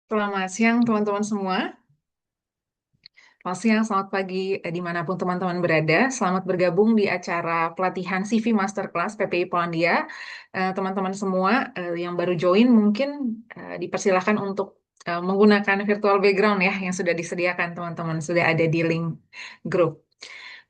Selamat siang teman-teman semua. Selamat siang, selamat pagi dimanapun teman-teman berada. Selamat bergabung di acara pelatihan CV Masterclass PPI Polandia. Teman-teman semua yang baru join mungkin dipersilahkan untuk menggunakan virtual background ya yang sudah disediakan teman-teman, sudah ada di link grup.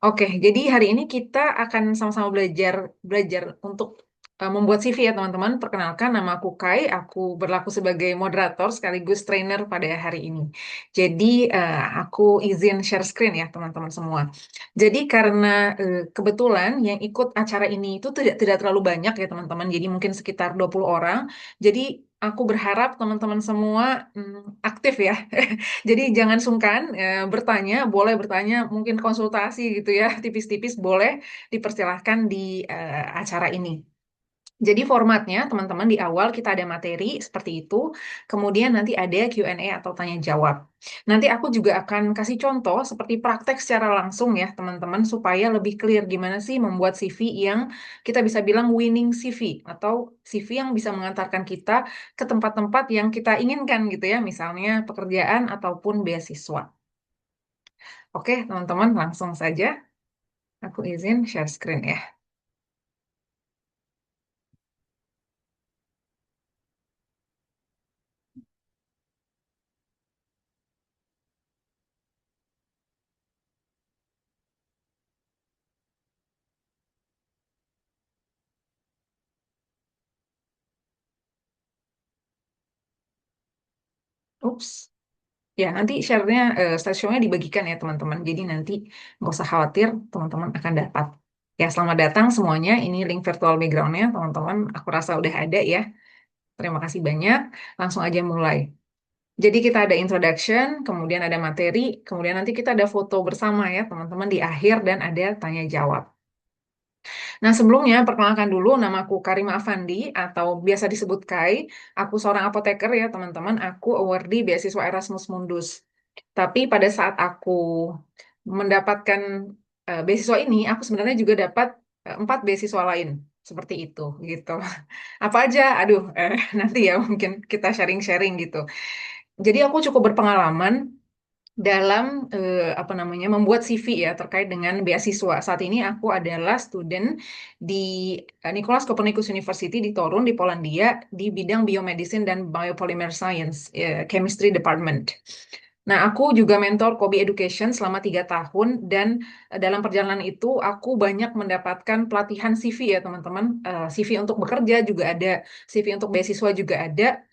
Oke, jadi hari ini kita akan sama-sama belajar belajar untuk membuat CV ya teman-teman. Perkenalkan, nama aku Kai. Aku berlaku sebagai moderator sekaligus trainer pada hari ini. Jadi aku izin share screen ya teman-teman semua. Jadi karena kebetulan yang ikut acara ini itu tidak terlalu banyak ya teman-teman. Jadi mungkin sekitar 20 orang. Jadi aku berharap teman-teman semua aktif ya. Jadi jangan sungkan bertanya, boleh bertanya, mungkin konsultasi gitu ya, tipis-tipis boleh dipersilahkan di acara ini. Jadi formatnya teman-teman di awal kita ada materi seperti itu, kemudian nanti ada Q&A atau tanya jawab. Nanti aku juga akan kasih contoh seperti praktek secara langsung ya teman-teman supaya lebih clear gimana sih membuat CV yang kita bisa bilang winning CV atau CV yang bisa mengantarkan kita ke tempat-tempat yang kita inginkan gitu ya, misalnya pekerjaan ataupun beasiswa. Oke, teman-teman langsung saja aku izin share screen ya. Ups. Ya, nanti share-nya, slideshow-nya dibagikan ya teman-teman. Jadi nanti nggak usah khawatir, teman-teman akan dapat. Ya, selamat datang semuanya. Ini link virtual background-nya, teman-teman. Aku rasa udah ada ya. Terima kasih banyak. Langsung aja mulai. Jadi kita ada introduction, kemudian ada materi, kemudian nanti kita ada foto bersama ya teman-teman di akhir dan ada tanya jawab. Nah, sebelumnya perkenalkan dulu namaku Karima Afandi atau biasa disebut Kai. Aku seorang apoteker ya, teman-teman. Aku awardee beasiswa Erasmus Mundus. Tapi pada saat aku mendapatkan beasiswa ini, aku sebenarnya juga dapat 4 beasiswa lain. Seperti itu, gitu. Apa aja? Aduh, nanti ya mungkin kita sharing-sharing gitu. Jadi aku cukup berpengalaman dalam apa namanya membuat CV ya terkait dengan beasiswa. Saat ini aku adalah student di Nicolaas Copernicus University di Torun di Polandia di bidang biomedicine dan biopolymer science, chemistry department. Nah, aku juga mentor Kobi Education selama 3 tahun dan dalam perjalanan itu aku banyak mendapatkan pelatihan CV ya teman-teman. CV untuk bekerja juga ada, CV untuk beasiswa juga ada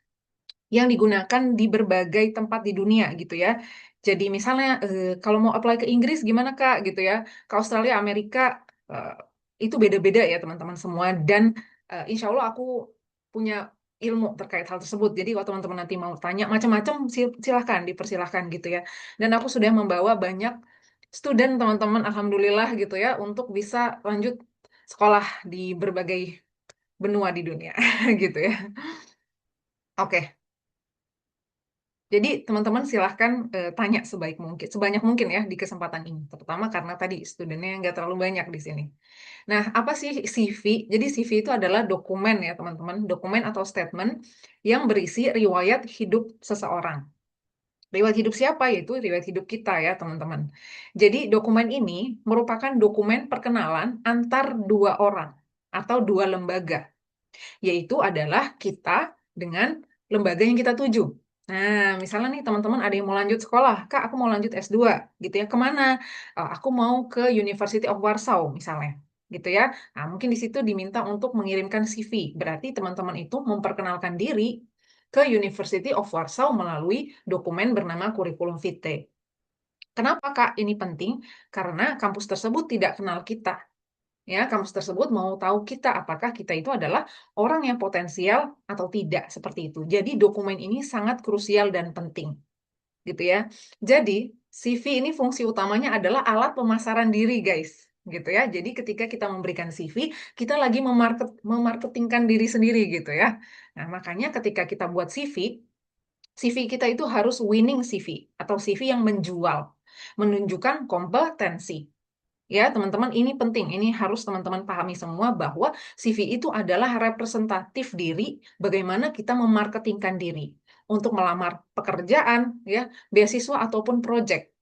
yang digunakan di berbagai tempat di dunia gitu ya. Jadi misalnya kalau mau apply ke Inggris gimana Kak gitu ya, ke Australia, Amerika eh, itu beda-beda ya teman-teman semua dan insya Allah aku punya ilmu terkait hal tersebut. Jadi kalau teman-teman nanti mau tanya macam-macam silahkan dipersilahkan gitu ya. Dan aku sudah membawa banyak student teman-teman Alhamdulillah gitu ya untuk bisa lanjut sekolah di berbagai benua di dunia gitu ya. Oke. Jadi teman-teman silahkan tanya sebaik mungkin, sebanyak mungkin ya di kesempatan ini. Terutama karena tadi studennya nggak terlalu banyak di sini. Nah, apa sih CV? Jadi CV itu adalah dokumen ya teman-teman, dokumen atau statement yang berisi riwayat hidup seseorang. Riwayat hidup siapa? Yaitu riwayat hidup kita ya teman-teman. Jadi dokumen ini merupakan dokumen perkenalan antar dua orang atau dua lembaga yaitu adalah kita dengan lembaga yang kita tuju. Nah, misalnya nih teman-teman ada yang mau lanjut sekolah, Kak, aku mau lanjut S2, gitu ya, kemana? Aku mau ke University of Warsaw, misalnya, gitu ya. Nah, mungkin di situ diminta untuk mengirimkan CV. Berarti teman-teman itu memperkenalkan diri ke University of Warsaw melalui dokumen bernama Curriculum Vitae. Kenapa, Kak, ini penting? Karena kampus tersebut tidak kenal kita. Ya, kampus tersebut mau tahu kita apakah kita itu adalah orang yang potensial atau tidak seperti itu. Jadi dokumen ini sangat krusial dan penting, gitu ya. Jadi CV ini fungsi utamanya adalah alat pemasaran diri, guys, gitu ya. Jadi ketika kita memberikan CV, kita lagi memarketingkan diri sendiri, gitu ya. Nah, makanya ketika kita buat CV, CV kita itu harus winning CV atau CV yang menjual, menunjukkan kompetensi. Ya, teman-teman, ini penting. Ini harus teman-teman pahami semua bahwa CV itu adalah representatif diri bagaimana kita memarketingkan diri untuk melamar pekerjaan, ya, beasiswa ataupun proyek,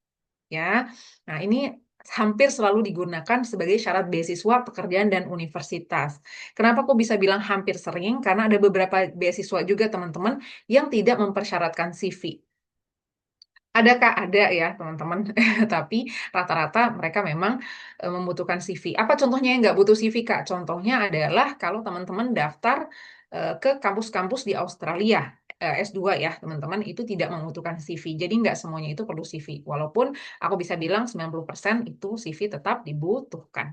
ya. Nah, ini hampir selalu digunakan sebagai syarat beasiswa, pekerjaan, dan universitas. Kenapa kok bisa bilang hampir sering? Karena ada beberapa beasiswa juga, teman-teman, yang tidak mempersyaratkan CV. Ada Kak, ada ya teman-teman. Tapi rata-rata mereka memang membutuhkan CV. Apa contohnya yang nggak butuh CV Kak? Contohnya adalah kalau teman-teman daftar ke kampus-kampus di Australia, S2 ya teman-teman, itu tidak membutuhkan CV. Jadi nggak semuanya itu perlu CV. Walaupun aku bisa bilang 90% itu CV tetap dibutuhkan.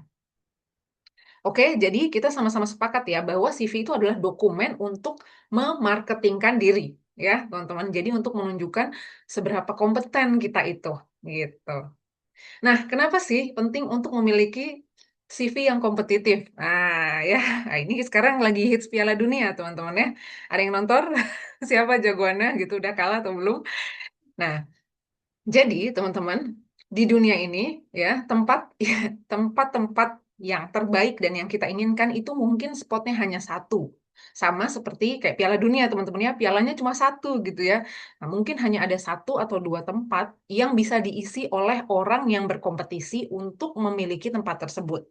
Oke, jadi kita sama-sama sepakat ya bahwa CV itu adalah dokumen untuk memarketingkan diri, ya, teman-teman. Jadi untuk menunjukkan seberapa kompeten kita itu, gitu. Nah, kenapa sih penting untuk memiliki CV yang kompetitif? Nah, ya, nah, ini sekarang lagi hits Piala Dunia, teman-teman ya. Ada yang nonton? Siapa jagoannya gitu, udah kalah atau belum? Nah, jadi, teman-teman, di dunia ini ya, tempat tempat-tempat yang terbaik dan yang kita inginkan itu mungkin spotnya hanya satu. Sama seperti kayak Piala Dunia, teman-teman ya, pialanya cuma satu gitu ya. Nah, mungkin hanya ada satu atau dua tempat yang bisa diisi oleh orang yang berkompetisi untuk memiliki tempat tersebut.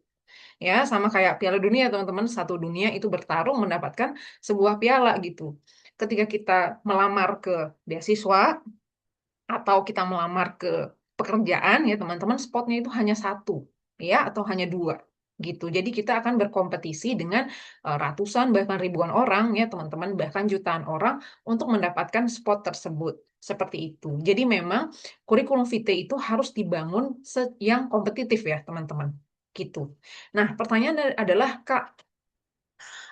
Ya, sama kayak Piala Dunia, teman-teman, satu dunia itu bertarung mendapatkan sebuah piala gitu. Ketika kita melamar ke beasiswa, atau kita melamar ke pekerjaan ya teman-teman, spotnya itu hanya satu ya atau hanya dua gitu. Jadi kita akan berkompetisi dengan ratusan bahkan ribuan orang ya teman-teman, bahkan jutaan orang untuk mendapatkan spot tersebut. Seperti itu. Jadi memang kurikulum vitae itu harus dibangun yang kompetitif ya teman-teman. Gitu. Nah, pertanyaan adalah, Kak,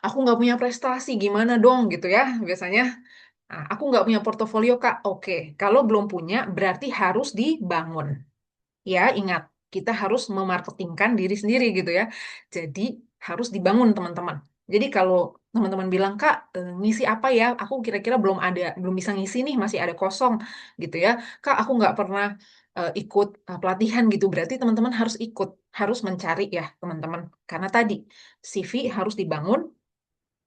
aku nggak punya prestasi, gimana dong gitu ya biasanya. Nah, aku nggak punya portofolio, Kak. Oke, kalau belum punya, berarti harus dibangun. Ya, ingat, kita harus memarketingkan diri sendiri gitu ya. Jadi, harus dibangun, teman-teman. Jadi, kalau teman-teman bilang, Kak, ngisi apa ya? Aku kira-kira belum bisa ngisi nih, masih ada kosong gitu ya. Kak, aku nggak pernah ikut pelatihan gitu. Berarti teman-teman harus ikut, harus mencari ya, teman-teman. Karena tadi, CV harus dibangun,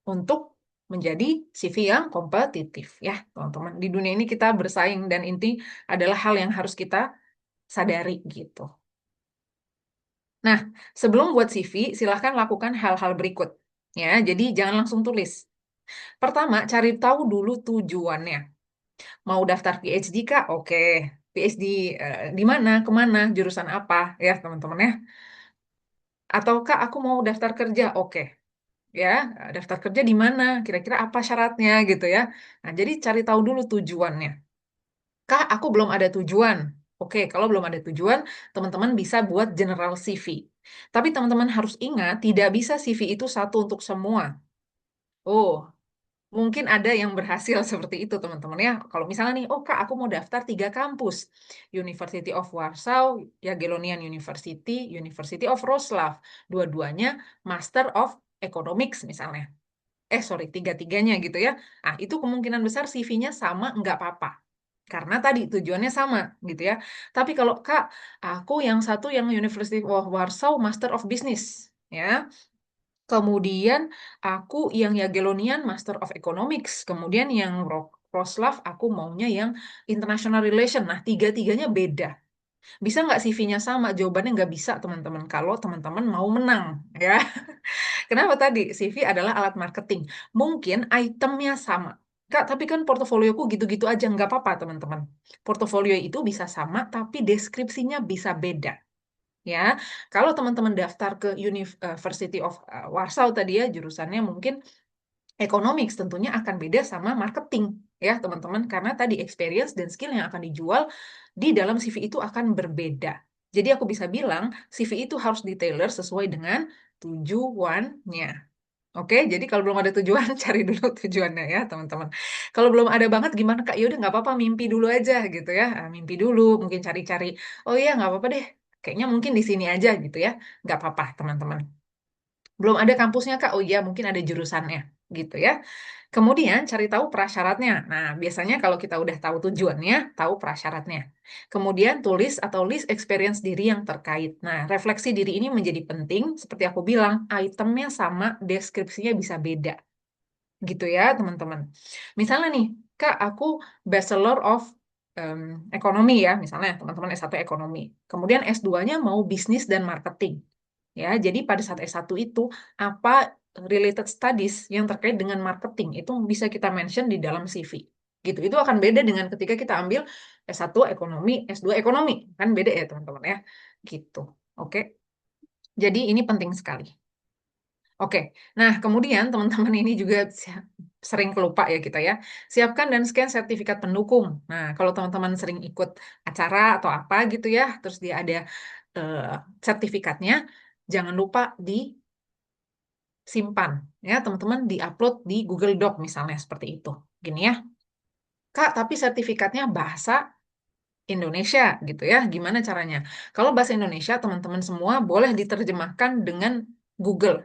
untuk menjadi CV yang kompetitif ya, teman-teman. Di dunia ini kita bersaing dan inti adalah hal yang harus kita sadari gitu. Nah, sebelum buat CV, silahkan lakukan hal-hal berikut. Ya, jadi jangan langsung tulis. Pertama, cari tahu dulu tujuannya. Mau daftar PhD kah? Oke. PhD di mana, kemana, jurusan apa, ya teman-teman ya. Ataukah aku mau daftar kerja? Oke. Ya, daftar kerja di mana, kira-kira apa syaratnya gitu ya. Nah, jadi cari tahu dulu tujuannya. Kak, aku belum ada tujuan. Oke, kalau belum ada tujuan, teman-teman bisa buat general CV. Tapi teman-teman harus ingat, tidak bisa CV itu satu untuk semua. Oh, mungkin ada yang berhasil seperti itu, teman-teman ya. Kalau misalnya nih, oh Kak, aku mau daftar 3 kampus. University of Warsaw, Jagiellonian University, University of Wrocław. Dua-duanya Master of Economics misalnya. Sorry, tiga-tiganya gitu ya. Ah, itu kemungkinan besar CV-nya sama, nggak apa-apa. Karena tadi tujuannya sama gitu ya. Tapi kalau Kak, aku yang satu yang University of Warsaw Master of Business ya. Kemudian aku yang Jagiellonian Master of Economics. Kemudian yang Wrocław aku maunya yang International Relation. Nah, tiga-tiganya beda. Bisa nggak CV-nya sama? Jawabannya nggak bisa, teman-teman. Kalau teman-teman mau menang, ya. Kenapa tadi? CV adalah alat marketing. Mungkin itemnya sama. Kak, tapi kan portofolioku gitu-gitu aja. Nggak apa-apa, teman-teman. Portofolio itu bisa sama, tapi deskripsinya bisa beda. Ya, kalau teman-teman daftar ke University of Warsaw tadi ya, jurusannya mungkin economics, tentunya akan beda sama marketing. Ya, teman-teman. Karena tadi experience dan skill yang akan dijual di dalam CV itu akan berbeda. Jadi aku bisa bilang, CV itu harus di-tailor sesuai dengan tujuannya. Oke, jadi kalau belum ada tujuan, cari dulu tujuannya ya, teman-teman. Kalau belum ada banget, gimana Kak? Yaudah nggak apa-apa, mimpi dulu aja gitu ya. Ah, mimpi dulu, mungkin cari-cari. Oh iya, nggak apa-apa deh. Kayaknya mungkin di sini aja gitu ya. Nggak apa-apa, teman-teman. Belum ada kampusnya Kak? Oh iya, mungkin ada jurusannya. gitu ya. Kemudian cari tahu prasyaratnya. Nah, biasanya kalau kita udah tahu tujuannya, tahu prasyaratnya. Kemudian tulis atau list experience diri yang terkait. Nah, refleksi diri ini menjadi penting, seperti aku bilang, itemnya sama, deskripsinya bisa beda. Gitu ya, teman-teman. Misalnya nih, Kak, aku Bachelor of em, Ekonomi ya, misalnya teman-teman S1 Ekonomi. Kemudian S2-nya mau bisnis dan marketing. Ya, jadi pada saat S1 itu apa related studies yang terkait dengan marketing itu bisa kita mention di dalam CV. Gitu. Itu akan beda dengan ketika kita ambil S1 ekonomi, S2 ekonomi. Kan beda ya, teman-teman ya. Gitu. Oke. Jadi ini penting sekali. Oke. Nah, kemudian teman-teman ini juga sering kelupa ya kita ya. Siapkan dan scan sertifikat pendukung. Nah, kalau teman-teman sering ikut acara atau apa gitu ya, terus dia ada eh, sertifikatnya, jangan lupa disimpan ya teman-teman, diupload di Google Doc misalnya seperti itu. Gini ya, Kak, tapi sertifikatnya bahasa Indonesia gitu ya. Gimana caranya? Kalau bahasa Indonesia teman-teman semua boleh diterjemahkan dengan Google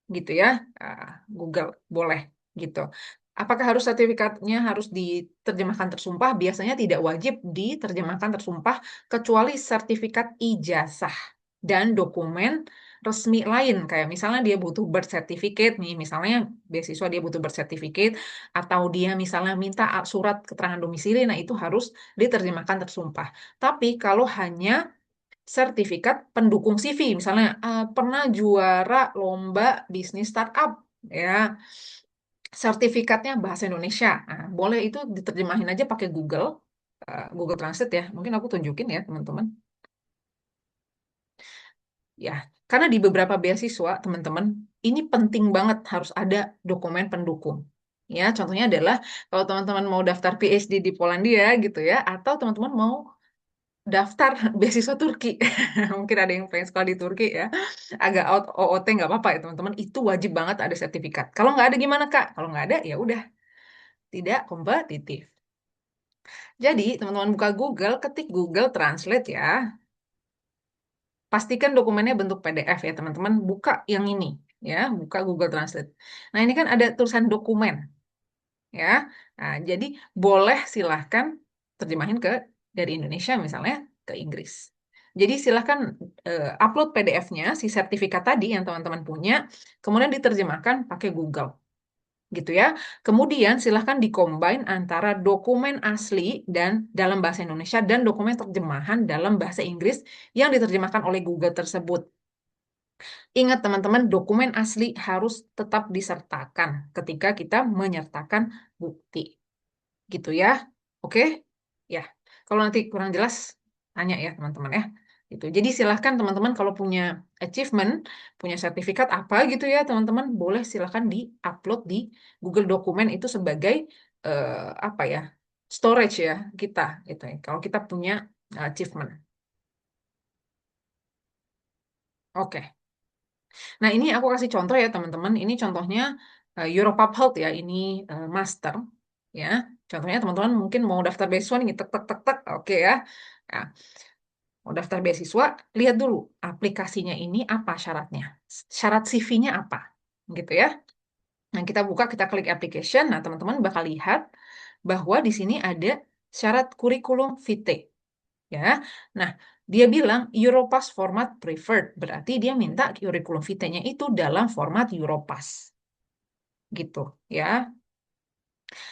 gitu ya. Ah, Google boleh gitu. Apakah harus sertifikatnya harus diterjemahkan tersumpah? Biasanya tidak wajib diterjemahkan tersumpah kecuali sertifikat ijazah dan dokumen resmi lain kayak misalnya dia butuh birth certificate nih, misalnya beasiswa dia butuh birth certificate atau dia misalnya minta surat keterangan domisili, nah itu harus diterjemahkan tersumpah. Tapi kalau hanya sertifikat pendukung CV, misalnya pernah juara lomba bisnis startup, ya sertifikatnya bahasa Indonesia, nah, boleh itu diterjemahin aja pakai Google, Google Translate ya. Mungkin aku tunjukin ya teman-teman. Ya, karena di beberapa beasiswa teman-teman ini penting banget harus ada dokumen pendukung. Ya, contohnya adalah kalau teman-teman mau daftar PhD di Polandia gitu ya, atau teman-teman mau daftar beasiswa Turki. Mungkin ada yang pengen sekolah di Turki ya. Agak out OOT nggak apa-apa ya teman-teman. Itu wajib banget ada sertifikat. Kalau nggak ada gimana Kak? Kalau nggak ada ya udah tidak kompetitif. Jadi teman-teman buka Google, ketik Google Translate ya. Pastikan dokumennya bentuk PDF ya teman-teman. Buka yang ini ya, buka Google Translate. Nah ini kan ada tulisan dokumen ya. Nah, jadi boleh silahkan terjemahin ke dari Indonesia misalnya ke Inggris. Jadi silahkan upload PDF-nya si sertifikat tadi yang teman-teman punya, kemudian diterjemahkan pakai Google gitu ya. Kemudian silahkan dikombin antara dokumen asli dan dalam bahasa Indonesia dan dokumen terjemahan dalam bahasa Inggris yang diterjemahkan oleh Google tersebut. Ingat teman-teman, dokumen asli harus tetap disertakan ketika kita menyertakan bukti. Gitu ya. Oke? Ya. Kalau nanti kurang jelas, tanya ya teman-teman ya. Gitu. Jadi silahkan teman-teman kalau punya achievement, punya sertifikat apa gitu ya teman-teman, boleh silahkan di-upload di Google Dokumen itu sebagai apa ya, storage ya kita gitu ya. Kalau kita punya achievement. Oke. Nah ini aku kasih contoh ya teman-teman. Ini contohnya Europap Health ya. Ini master ya. Contohnya teman-teman mungkin mau daftar beasiswa nih, tek tek tek tek, oke ya. Nah, mau daftar beasiswa, lihat dulu aplikasinya ini apa syaratnya. Syarat CV-nya apa, gitu ya. Nah, kita buka, kita klik application. Nah, teman-teman bakal lihat bahwa di sini ada syarat kurikulum vitae, ya. Nah, dia bilang Europass format preferred, berarti dia minta kurikulum vitae-nya itu dalam format Europass, gitu, ya.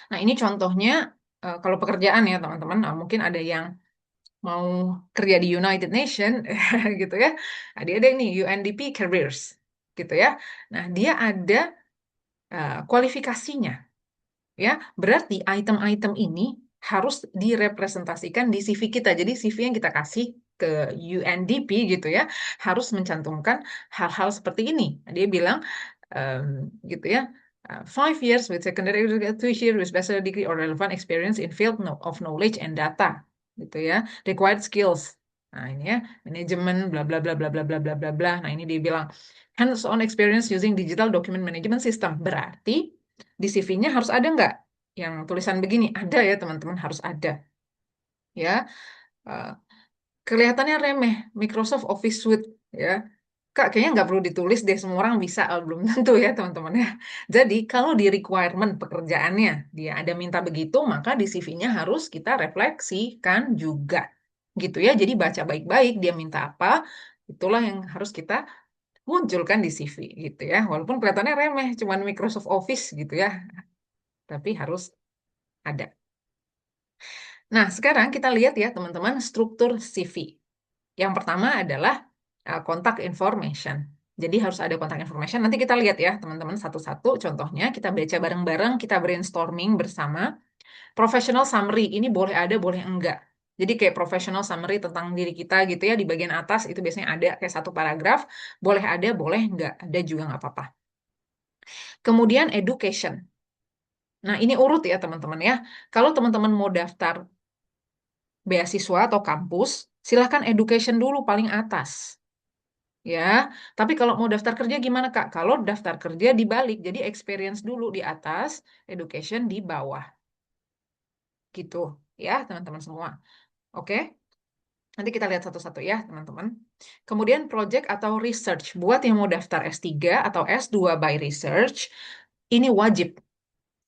Nah, ini contohnya kalau pekerjaan ya, teman-teman. Nah, mungkin ada yang mau kerja di United Nation gitu ya. Nah, dia ada nih UNDP Careers gitu ya. Nah, dia ada kualifikasinya ya. Berarti item-item ini harus direpresentasikan di CV kita. Jadi CV yang kita kasih ke UNDP gitu ya harus mencantumkan hal-hal seperti ini. Nah, dia bilang gitu ya. 5 years with secondary education, 2 years with bachelor degree or relevant experience in field of knowledge and data, gitu ya. Required skills. Nah ini ya, manajemen, bla bla bla bla bla bla bla bla bla. Nah ini dia bilang hands-on experience using digital document management system. Berarti di CV-nya harus ada nggak yang tulisan begini? Ada ya teman-teman, harus ada. Ya, Eh, kelihatannya remeh, Microsoft Office Suite ya. Kak, kayaknya nggak perlu ditulis deh, semua orang bisa. Belum tentu ya teman-teman ya. Jadi kalau di requirement pekerjaannya dia ada minta begitu, maka di CV-nya harus kita refleksikan juga. Gitu ya, jadi baca baik-baik dia minta apa, itulah yang harus kita munculkan di CV gitu ya. Walaupun kelihatannya remeh, cuman Microsoft Office gitu ya, tapi harus ada. Nah, sekarang kita lihat ya teman-teman struktur CV. Yang pertama adalah kontak information. Jadi harus ada kontak information. Nanti kita lihat ya teman-teman satu-satu contohnya. Kita baca bareng-bareng, kita brainstorming bersama. Professional summary ini boleh ada, boleh enggak. Jadi kayak professional summary tentang diri kita gitu ya di bagian atas itu biasanya ada kayak satu paragraf. Boleh ada, boleh enggak. Ada juga nggak apa-apa. Kemudian education. Nah ini urut ya teman-teman ya. Kalau teman-teman mau daftar beasiswa atau kampus, silahkan education dulu paling atas. Ya, tapi kalau mau daftar kerja gimana Kak? Kalau daftar kerja dibalik, jadi experience dulu di atas, education di bawah. Gitu ya, teman-teman semua. Oke, nanti kita lihat satu-satu ya, teman-teman. Kemudian project atau research. Buat yang mau daftar S3 atau S2 by research, ini wajib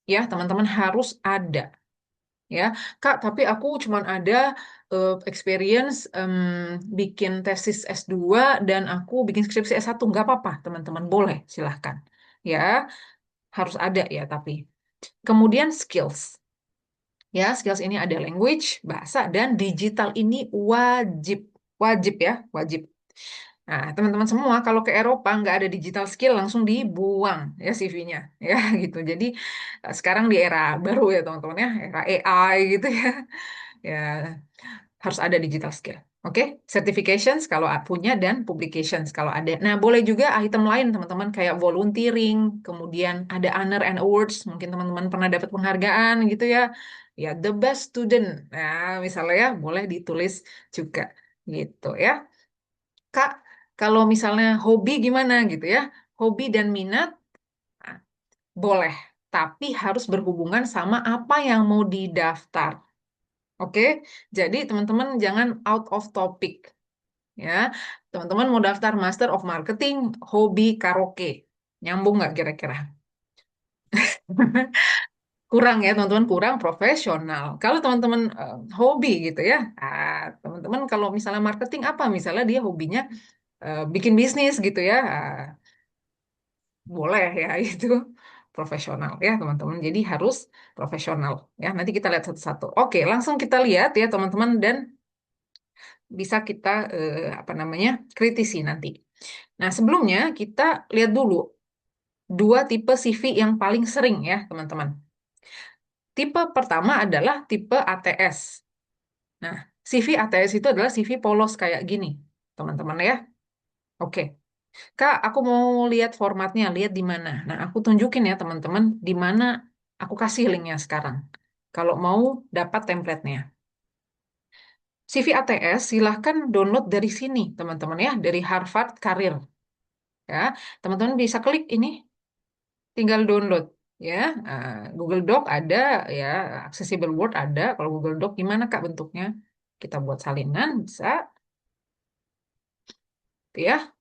ya, teman-teman harus ada. Ya, Kak, tapi aku cuma ada experience bikin tesis S2 dan aku bikin skripsi S1. Nggak apa-apa, teman-teman. Boleh, silahkan. Ya, harus ada ya, tapi. Kemudian skills. Ya, skills ini ada language, bahasa, dan digital ini wajib. Wajib ya, wajib. Nah, teman-teman semua, kalau ke Eropa nggak ada digital skill langsung dibuang ya CV-nya. Ya, gitu. Jadi, sekarang di era baru ya, teman-teman ya, era AI gitu ya. Ya, harus ada digital skill. Oke, certifications kalau punya dan publications kalau ada. Nah, boleh juga item lain teman-teman kayak volunteering, kemudian ada honor and awards, mungkin teman-teman pernah dapat penghargaan gitu ya. Ya, the best student. Nah, misalnya ya, boleh ditulis juga gitu ya. Kak, kalau misalnya hobi gimana gitu ya? Hobi dan minat nah, boleh, tapi harus berhubungan sama apa yang mau didaftar. Oke, jadi teman-teman jangan out of topic ya. Teman-teman mau daftar Master of Marketing, hobi karaoke. Nyambung nggak kira-kira? Kurang ya teman-teman, kurang profesional. Kalau teman-teman hobi gitu ya, teman-teman kalau misalnya marketing apa? Misalnya dia hobinya bikin bisnis gitu ya, boleh ya itu profesional ya teman-teman. Jadi harus profesional ya. Nanti kita lihat satu-satu. Oke, langsung kita lihat ya teman-teman dan bisa kita apa namanya kritisi nanti. Nah, sebelumnya kita lihat dulu dua tipe CV yang paling sering ya, teman-teman. Tipe pertama adalah tipe ATS. Nah, CV ATS itu adalah CV polos kayak gini, teman-teman ya. Oke. Kak, aku mau lihat formatnya, lihat di mana. Nah, aku tunjukin ya, teman-teman, di mana aku kasih linknya sekarang. Kalau mau dapat template-nya. CV ATS silahkan download dari sini, teman-teman ya, dari Harvard Career. Ya, teman-teman bisa klik ini, tinggal download. Ya, Google Doc ada, ya, Accessible Word ada. Kalau Google Doc gimana Kak bentuknya? Kita buat salinan, bisa, ya.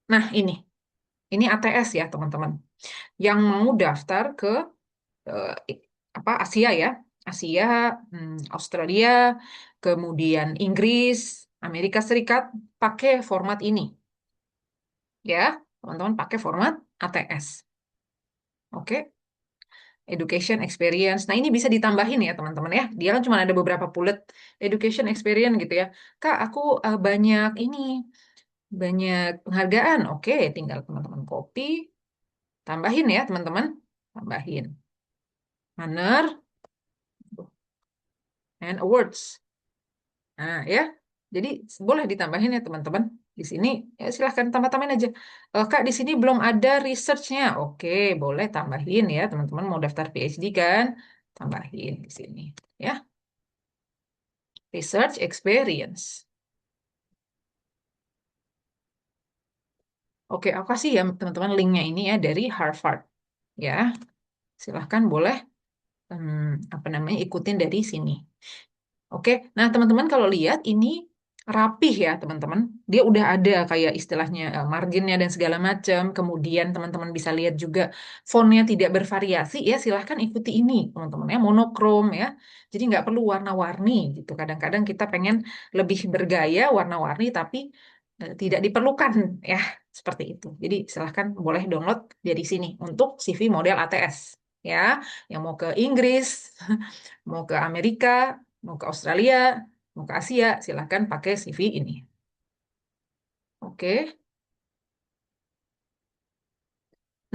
Nah, ini ATS ya, teman-teman. Yang mau daftar ke apa Asia ya, Asia, Australia, kemudian Inggris, Amerika Serikat, pakai format ini, ya, teman-teman pakai format ATS. Oke. Education experience. Nah, ini bisa ditambahin ya, teman-teman ya. Dia kan cuma ada beberapa bullet education experience gitu ya. Kak, aku banyak ini, banyak penghargaan. Oke, tinggal teman-teman copy, tambahin ya, teman-teman. Tambahin. Honor and awards. Nah, ya. Jadi boleh ditambahin ya, teman-teman. Di sini ya silahkan tambah-tambahin aja. Kak, di sini belum ada research-nya. Oke, boleh tambahin ya, teman-teman mau daftar PhD kan? Tambahin di sini, ya. Research experience. Oke, aku kasih ya teman-teman linknya ini ya dari Harvard. Ya, silahkan boleh apa namanya ikutin dari sini. Oke, nah teman-teman kalau lihat ini rapih ya teman-teman. Dia udah ada kayak istilahnya marginnya dan segala macam. Kemudian teman-teman bisa lihat juga fontnya tidak bervariasi ya. Silahkan ikuti ini teman-teman ya, monokrom ya. Jadi nggak perlu warna-warni gitu. Kadang-kadang kita pengen lebih bergaya warna-warni tapi tidak diperlukan ya seperti itu. Jadi silahkan boleh download dari sini untuk CV model ATS ya. Yang mau ke Inggris, mau ke Amerika, mau ke Australia, mau ke Asia, silahkan pakai CV ini. Oke.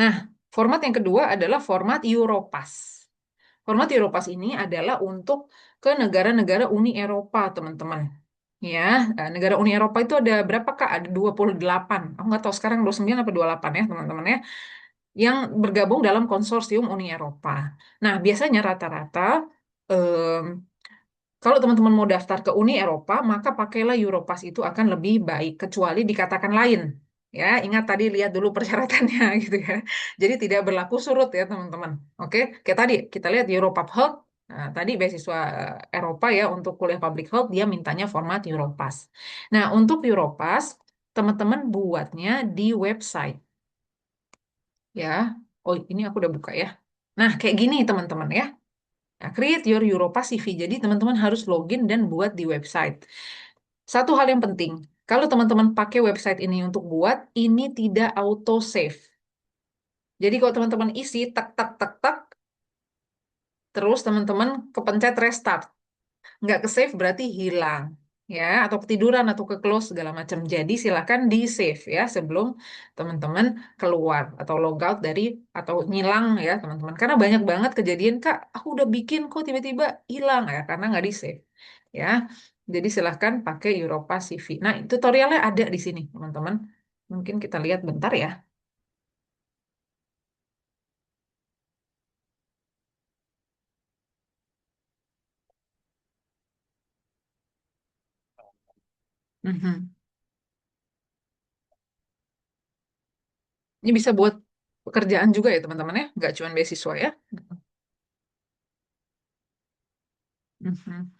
Nah, format yang kedua adalah format Europass. Format Europass ini adalah untuk ke negara-negara Uni Eropa, teman-teman. Ya, negara Uni Eropa itu ada berapa, Kak? Ada 28. Aku nggak tahu sekarang 29 atau 28 ya, teman-teman ya. Yang bergabung dalam konsorsium Uni Eropa. Nah, biasanya rata-rata kalau teman-teman mau daftar ke Uni Eropa, maka pakailah Europass itu akan lebih baik, kecuali dikatakan lain. Ya, ingat tadi lihat dulu persyaratannya gitu ya. Jadi tidak berlaku surut ya teman-teman. Oke, kayak tadi kita lihat Europa Health. Nah, tadi beasiswa Eropa ya untuk kuliah public health dia mintanya format Europass. Nah, untuk Europass teman-teman buatnya di website ya. Oh, ini aku udah buka ya. Nah, kayak gini teman-teman ya. Nah, create your Europa CV. Jadi teman-teman harus login dan buat di website. Satu hal yang penting, kalau teman-teman pakai website ini untuk buat, ini tidak auto save. Jadi kalau teman-teman isi tak tak tak tak, terus teman-teman kepencet restart, nggak ke save berarti hilang, ya, atau ketiduran atau ke close segala macam. Jadi silakan di save ya sebelum teman-teman keluar atau logout dari atau ngilang ya teman-teman. Karena banyak banget kejadian Kak, aku udah bikin kok tiba-tiba hilang ya karena nggak di save ya. Jadi silahkan pakai Europa CV. Nah, tutorialnya ada di sini teman-teman. Mungkin kita lihat bentar ya. Mhm. Ini bisa buat pekerjaan juga ya teman-teman ya, nggak cuma beasiswa ya. Mhm.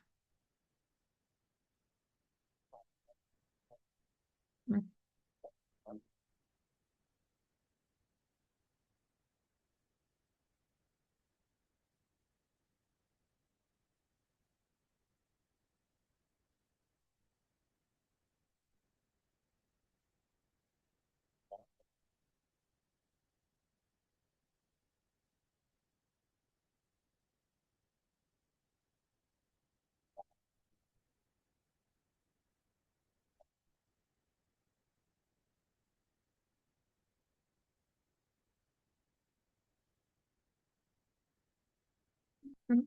Mhm.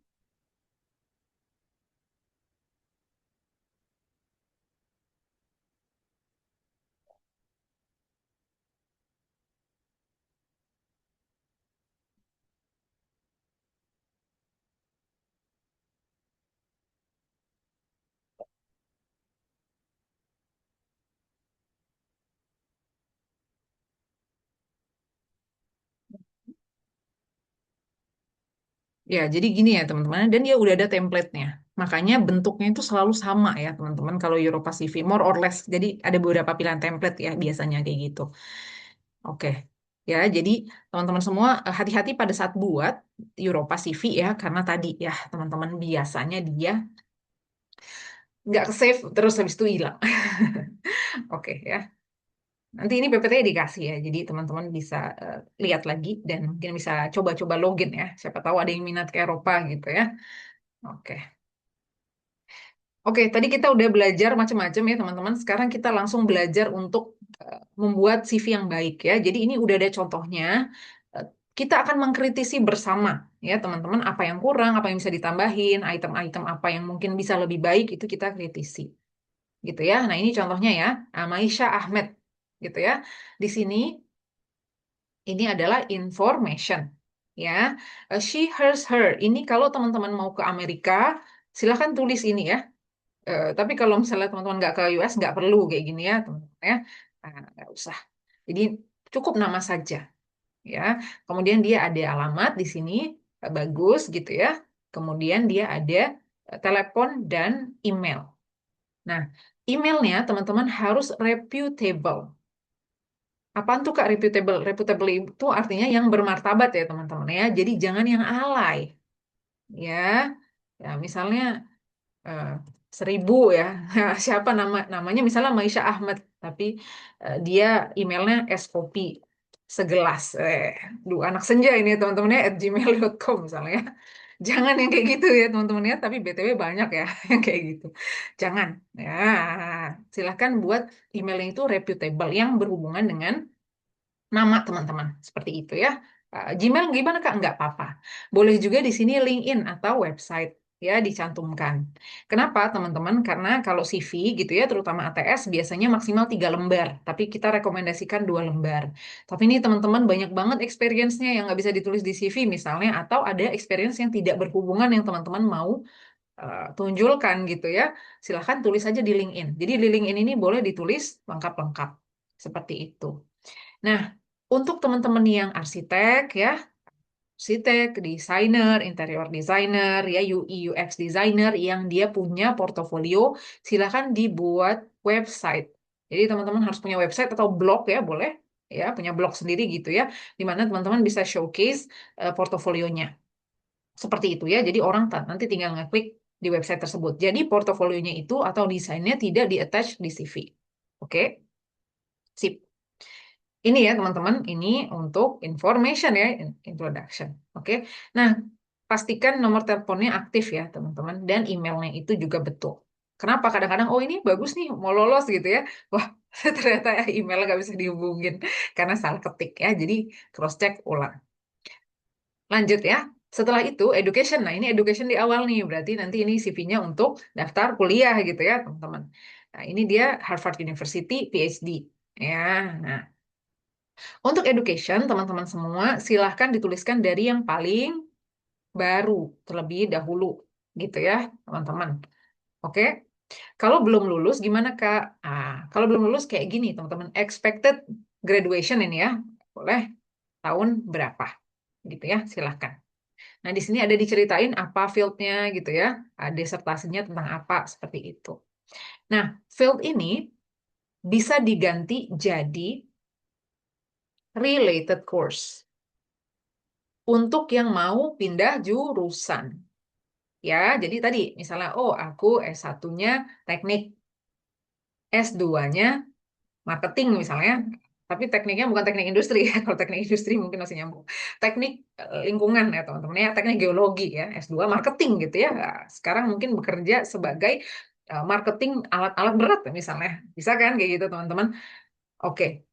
Ya, jadi gini ya teman-teman, dan dia udah ada template-nya. Makanya bentuknya itu selalu sama ya teman-teman kalau Europa CV, more or less. Jadi ada beberapa pilihan template ya biasanya kayak gitu. Oke. Ya, jadi teman-teman semua hati-hati pada saat buat Europa CV ya, karena tadi ya teman-teman biasanya dia nggak ke-save terus habis itu hilang. Oke ya. Nanti ini PPT dikasih ya, jadi teman-teman bisa lihat lagi dan mungkin bisa coba-coba login ya. Siapa tahu ada yang minat ke Eropa gitu ya. Oke. Oke, tadi kita udah belajar macam-macam ya teman-teman. Sekarang kita langsung belajar untuk membuat CV yang baik ya. Jadi ini udah ada contohnya. Eh, Kita akan mengkritisi bersama ya teman-teman apa yang kurang, apa yang bisa ditambahin, item-item apa yang mungkin bisa lebih baik itu kita kritisi gitu ya. Nah ini contohnya ya, Maisha Ahmed gitu ya. Di sini ini adalah information ya. She, hers, her. Ini kalau teman-teman mau ke Amerika, silahkan tulis ini ya. Tapi kalau misalnya teman-teman nggak ke US, nggak perlu kayak gini ya, teman-teman ya. Nggak usah. Jadi cukup nama saja, ya. Kemudian dia ada alamat di sini, bagus gitu ya. Kemudian dia ada telepon dan email. Nah, emailnya teman-teman harus reputable. Apaan tuh Kak reputable? Reputable itu artinya yang bermartabat ya teman-teman ya. Jadi jangan yang alay ya. Ya misalnya eh, 1.000 ya. Siapa namanya misalnya Maisha Ahmad, tapi dia emailnya es kopi segelas. Duh anak senja ini teman-teman ya @gmail.com misalnya. Jangan yang kayak gitu ya teman-teman ya. Tapi BTW banyak ya yang kayak gitu. Jangan ya. Silahkan buat emailnya itu reputable yang berhubungan dengan nama teman-teman seperti itu ya. Gmail gimana Kak? Nggak apa-apa. Boleh juga di sini LinkedIn atau website ya dicantumkan. Kenapa teman-teman? Karena kalau CV gitu ya, terutama ATS biasanya maksimal 3 lembar, tapi kita rekomendasikan 2 lembar. Tapi ini teman-teman banyak banget experience-nya yang nggak bisa ditulis di CV misalnya, atau ada experience yang tidak berhubungan yang teman-teman mau tunjulkan gitu ya. Silahkan tulis aja di LinkedIn. Jadi di LinkedIn ini boleh ditulis lengkap-lengkap seperti itu. Nah, untuk teman-teman yang arsitek ya, arsitek, desainer, interior designer, ya UI UX designer yang dia punya portofolio, silakan dibuat website. Jadi teman-teman harus punya website atau blog ya, boleh ya, punya blog sendiri gitu ya, di mana teman-teman bisa showcase portofolionya. Seperti itu ya. Jadi orang nanti tinggal ngeklik di website tersebut. Jadi portofolionya itu atau desainnya tidak di-attach di CV. Oke, sip. Ini ya teman-teman, ini untuk information ya, introduction. Oke. Nah, pastikan nomor teleponnya aktif ya teman-teman dan emailnya itu juga betul. Kenapa? Kadang-kadang, oh ini bagus nih, mau lolos gitu ya. Wah, ternyata email nggak bisa dihubungin karena salah ketik ya. Jadi cross check ulang. Lanjut ya. Setelah itu education. Nah, ini education di awal nih. Berarti nanti ini CV-nya untuk daftar kuliah gitu ya, teman-teman. Nah, ini dia Harvard University PhD. Ya, nah untuk education, teman-teman semua, silahkan dituliskan dari yang paling baru, terlebih dahulu, gitu ya, teman-teman. Oke, kalau belum lulus, gimana, Kak? Kalau belum lulus, kayak gini, teman-teman. Expected graduation ini ya, boleh tahun berapa, gitu ya, silahkan. Nah, di sini ada diceritain apa fieldnya, gitu ya, disertasinya tentang apa, seperti itu. Nah, field ini bisa diganti jadi related course untuk yang mau pindah jurusan. Ya, jadi tadi misalnya, oh aku S1-nya teknik, S2-nya marketing misalnya, tapi tekniknya bukan teknik industri ya. Kalau teknik industri mungkin masih nyambung. Teknik lingkungan ya teman-teman ya, teknik geologi ya, S2 marketing gitu ya. Nah, sekarang mungkin bekerja sebagai marketing alat-alat berat misalnya. Bisa kan kayak gitu teman-teman? Oke.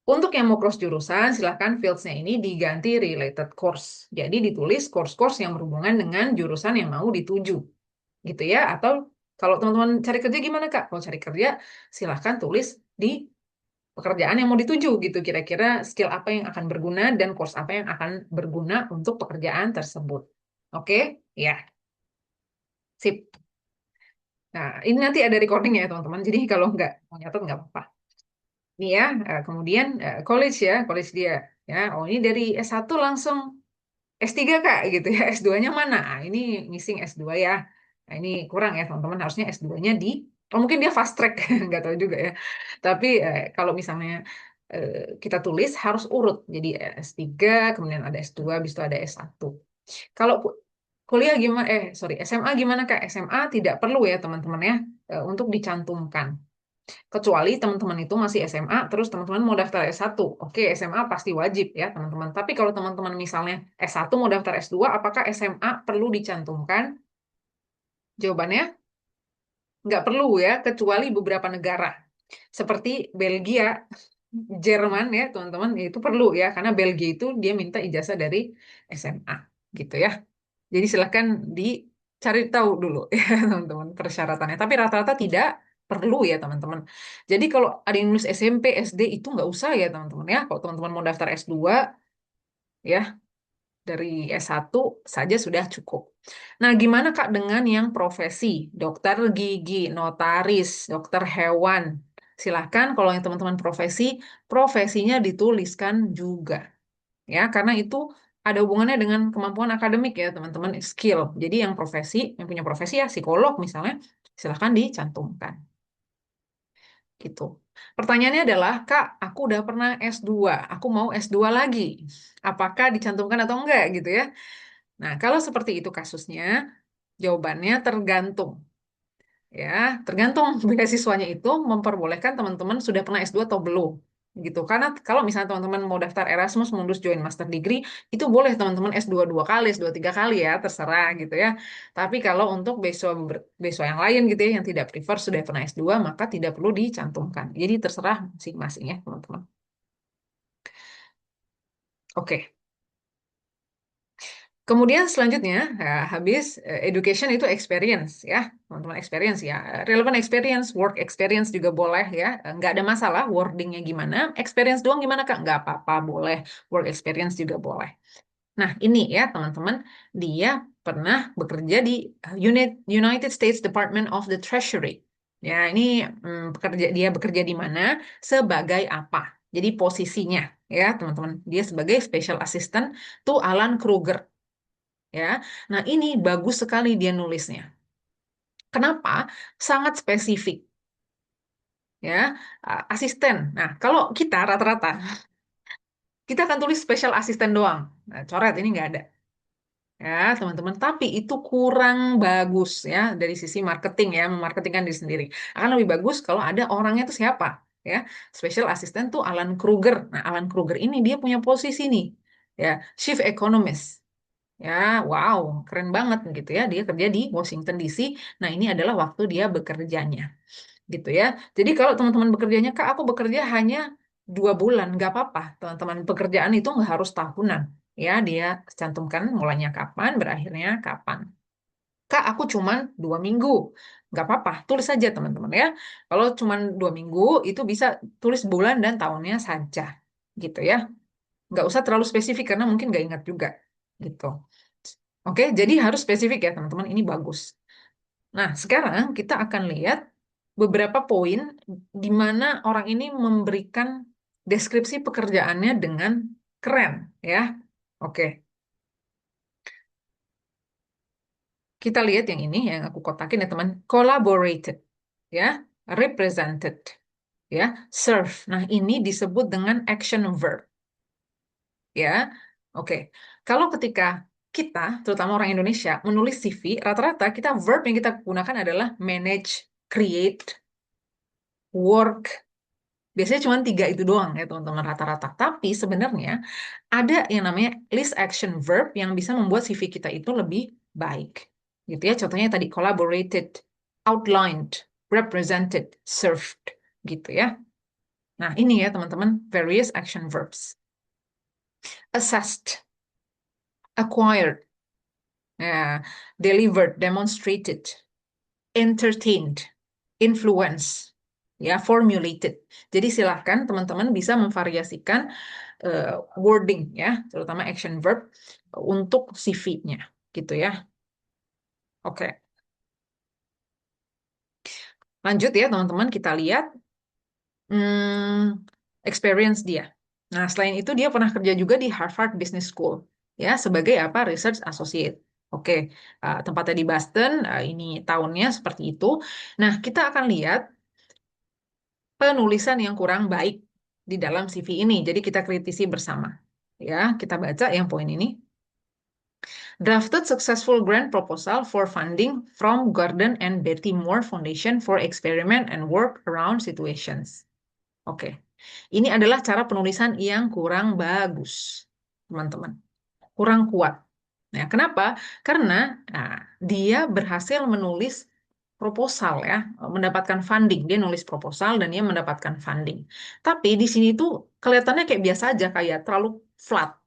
Untuk yang mau cross jurusan, silahkan fields-nya ini diganti related course. Jadi ditulis course-course yang berhubungan dengan jurusan yang mau dituju. Gitu ya. Atau kalau teman-teman cari kerja gimana Kak? Kalau cari kerja, silahkan tulis di pekerjaan yang mau dituju gitu. Kira-kira skill apa yang akan berguna dan course apa yang akan berguna untuk pekerjaan tersebut. Oke? Ya, sip. Nah, ini nanti ada recording ya teman-teman. Jadi kalau nggak mau nyatet nggak apa-apa. Ini ya, kemudian college ya, college dia. Ya, oh ini dari S1 langsung S3 Kak gitu ya. S2-nya mana? Ini missing S2 ya. Nah, ini kurang ya teman-teman. Harusnya S2-nya di oh mungkin dia fast track, nggak tahu juga ya. Tapi kalau misalnya eh, kita tulis harus urut. Jadi S3, kemudian ada S2, habis itu ada S1. Kalau kuliah gimana? Sorry, SMA gimana Kak? SMA tidak perlu ya teman-teman ya untuk dicantumkan. Kecuali teman-teman itu masih SMA, terus teman-teman mau daftar S1. Oke, SMA pasti wajib ya, teman-teman. Tapi kalau teman-teman misalnya S1 mau daftar S2, apakah SMA perlu dicantumkan? Jawabannya nggak perlu ya, kecuali beberapa negara. Seperti Belgia, Jerman ya, teman-teman, itu perlu ya, karena Belgia itu dia minta ijazah dari SMA, gitu ya. Jadi silahkan dicari tahu dulu ya teman-teman persyaratannya. Tapi rata-rata tidak perlu ya teman-teman. Jadi kalau ada yang lulus SMP, SD itu nggak usah ya teman-teman ya. Kalau teman-teman mau daftar S2 ya dari S1 saja sudah cukup. Nah, gimana Kak dengan yang profesi? Dokter gigi, notaris, dokter hewan. Silahkan kalau yang teman-teman profesi, profesinya dituliskan juga ya karena itu ada hubungannya dengan kemampuan akademik ya teman-teman skill. Jadi yang profesi yang punya profesi ya psikolog misalnya silahkan dicantumkan. gitu. Pertanyaannya adalah, Kak, aku udah pernah S2, aku mau S2 lagi. Apakah dicantumkan atau enggak gitu ya? Nah, kalau seperti itu kasusnya, jawabannya tergantung. Ya, tergantung beasiswanya itu memperbolehkan teman-teman sudah pernah S2 atau belum. Gitu. Karena kalau misalnya teman-teman mau daftar Erasmus, mau lulus join master degree, itu boleh teman-teman S2 dua kali, S2 tiga kali ya, terserah gitu ya. Tapi kalau untuk beasiswa yang lain gitu ya, yang tidak prefer sudah pernah S2, maka tidak perlu dicantumkan. Jadi terserah masing-masing ya, teman-teman. Oke. Kemudian selanjutnya, ya, habis education itu experience ya, teman-teman experience ya. Relevant experience, work experience juga boleh ya. Nggak ada masalah wordingnya gimana. Experience doang gimana Kak? Nggak apa-apa, boleh. Work experience juga boleh. Nah, ini ya teman-teman, dia pernah bekerja di United States Department of the Treasury. Ya, ini dia bekerja di mana? Sebagai apa? Jadi posisinya ya teman-teman, dia sebagai special assistant to Alan Kruger. Ya, nah ini bagus sekali dia nulisnya. Kenapa? Sangat spesifik. Ya, asisten. Nah, kalau kita rata-rata kita akan tulis special assistant doang. Nah, coret ini nggak ada. Ya, teman-teman. Tapi itu kurang bagus ya dari sisi marketing ya, memarketingkan diri sendiri. Akan lebih bagus kalau ada orangnya itu siapa ya. Special assistant tuh Alan Kruger. Nah, Alan Kruger ini dia punya posisi nih ya, chief economist. Ya, wow, keren banget gitu ya. Dia kerja di Washington DC. Nah, ini adalah waktu dia bekerjanya, gitu ya. Jadi kalau teman-teman bekerjanya, Kak, aku bekerja hanya 2 bulan, nggak apa-apa. Teman-teman pekerjaan itu nggak harus tahunan. Ya, dia cantumkan mulainya kapan, berakhirnya kapan. Kak, aku cuman 2 minggu. Nggak apa-apa, tulis saja teman-teman ya. Kalau cuman 2 minggu, itu bisa tulis bulan dan tahunnya saja, gitu ya. Nggak usah terlalu spesifik karena mungkin nggak ingat juga, gitu. Oke, jadi harus spesifik ya teman-teman, ini bagus. Nah, sekarang kita akan lihat beberapa poin di mana orang ini memberikan deskripsi pekerjaannya dengan keren ya. Oke, kita lihat yang ini yang aku kotakin ya teman. Collaborated ya, represented ya, serve. Nah, ini disebut dengan action verb ya. Oke. Kalau ketika kita, terutama orang Indonesia, menulis CV, rata-rata kita verb yang kita gunakan adalah manage, create, work. Biasanya cuma 3 itu doang ya teman-teman rata-rata. Tapi sebenarnya ada yang namanya list action verb yang bisa membuat CV kita itu lebih baik. Gitu ya. Contohnya tadi collaborated, outlined, represented, served. Gitu ya. Nah ini ya teman-teman various action verbs. Assessed, acquired, ya, delivered, demonstrated, entertained, influence, ya, formulated. Jadi silahkan teman-teman bisa memvariasikan wording ya, terutama action verb untuk CV-nya, gitu ya. Oke, lanjut ya teman-teman kita lihat experience dia. Nah, selain itu dia pernah kerja juga di Harvard Business School ya sebagai apa? Research Associate. Oke, tempatnya di Boston, ini tahunnya seperti itu. Nah, kita akan lihat penulisan yang kurang baik di dalam CV ini. Jadi kita kritisi bersama. Ya, kita baca yang poin ini. Drafted successful grant proposal for funding from Gordon and Betty Moore Foundation for experiment and work around situations. Oke. Ini adalah cara penulisan yang kurang bagus, teman-teman. Kurang kuat. Nah, kenapa? Karena dia berhasil menulis proposal ya, mendapatkan funding. Dia nulis proposal dan dia mendapatkan funding. Tapi di sini tuh kelihatannya kayak biasa aja, kayak terlalu flat.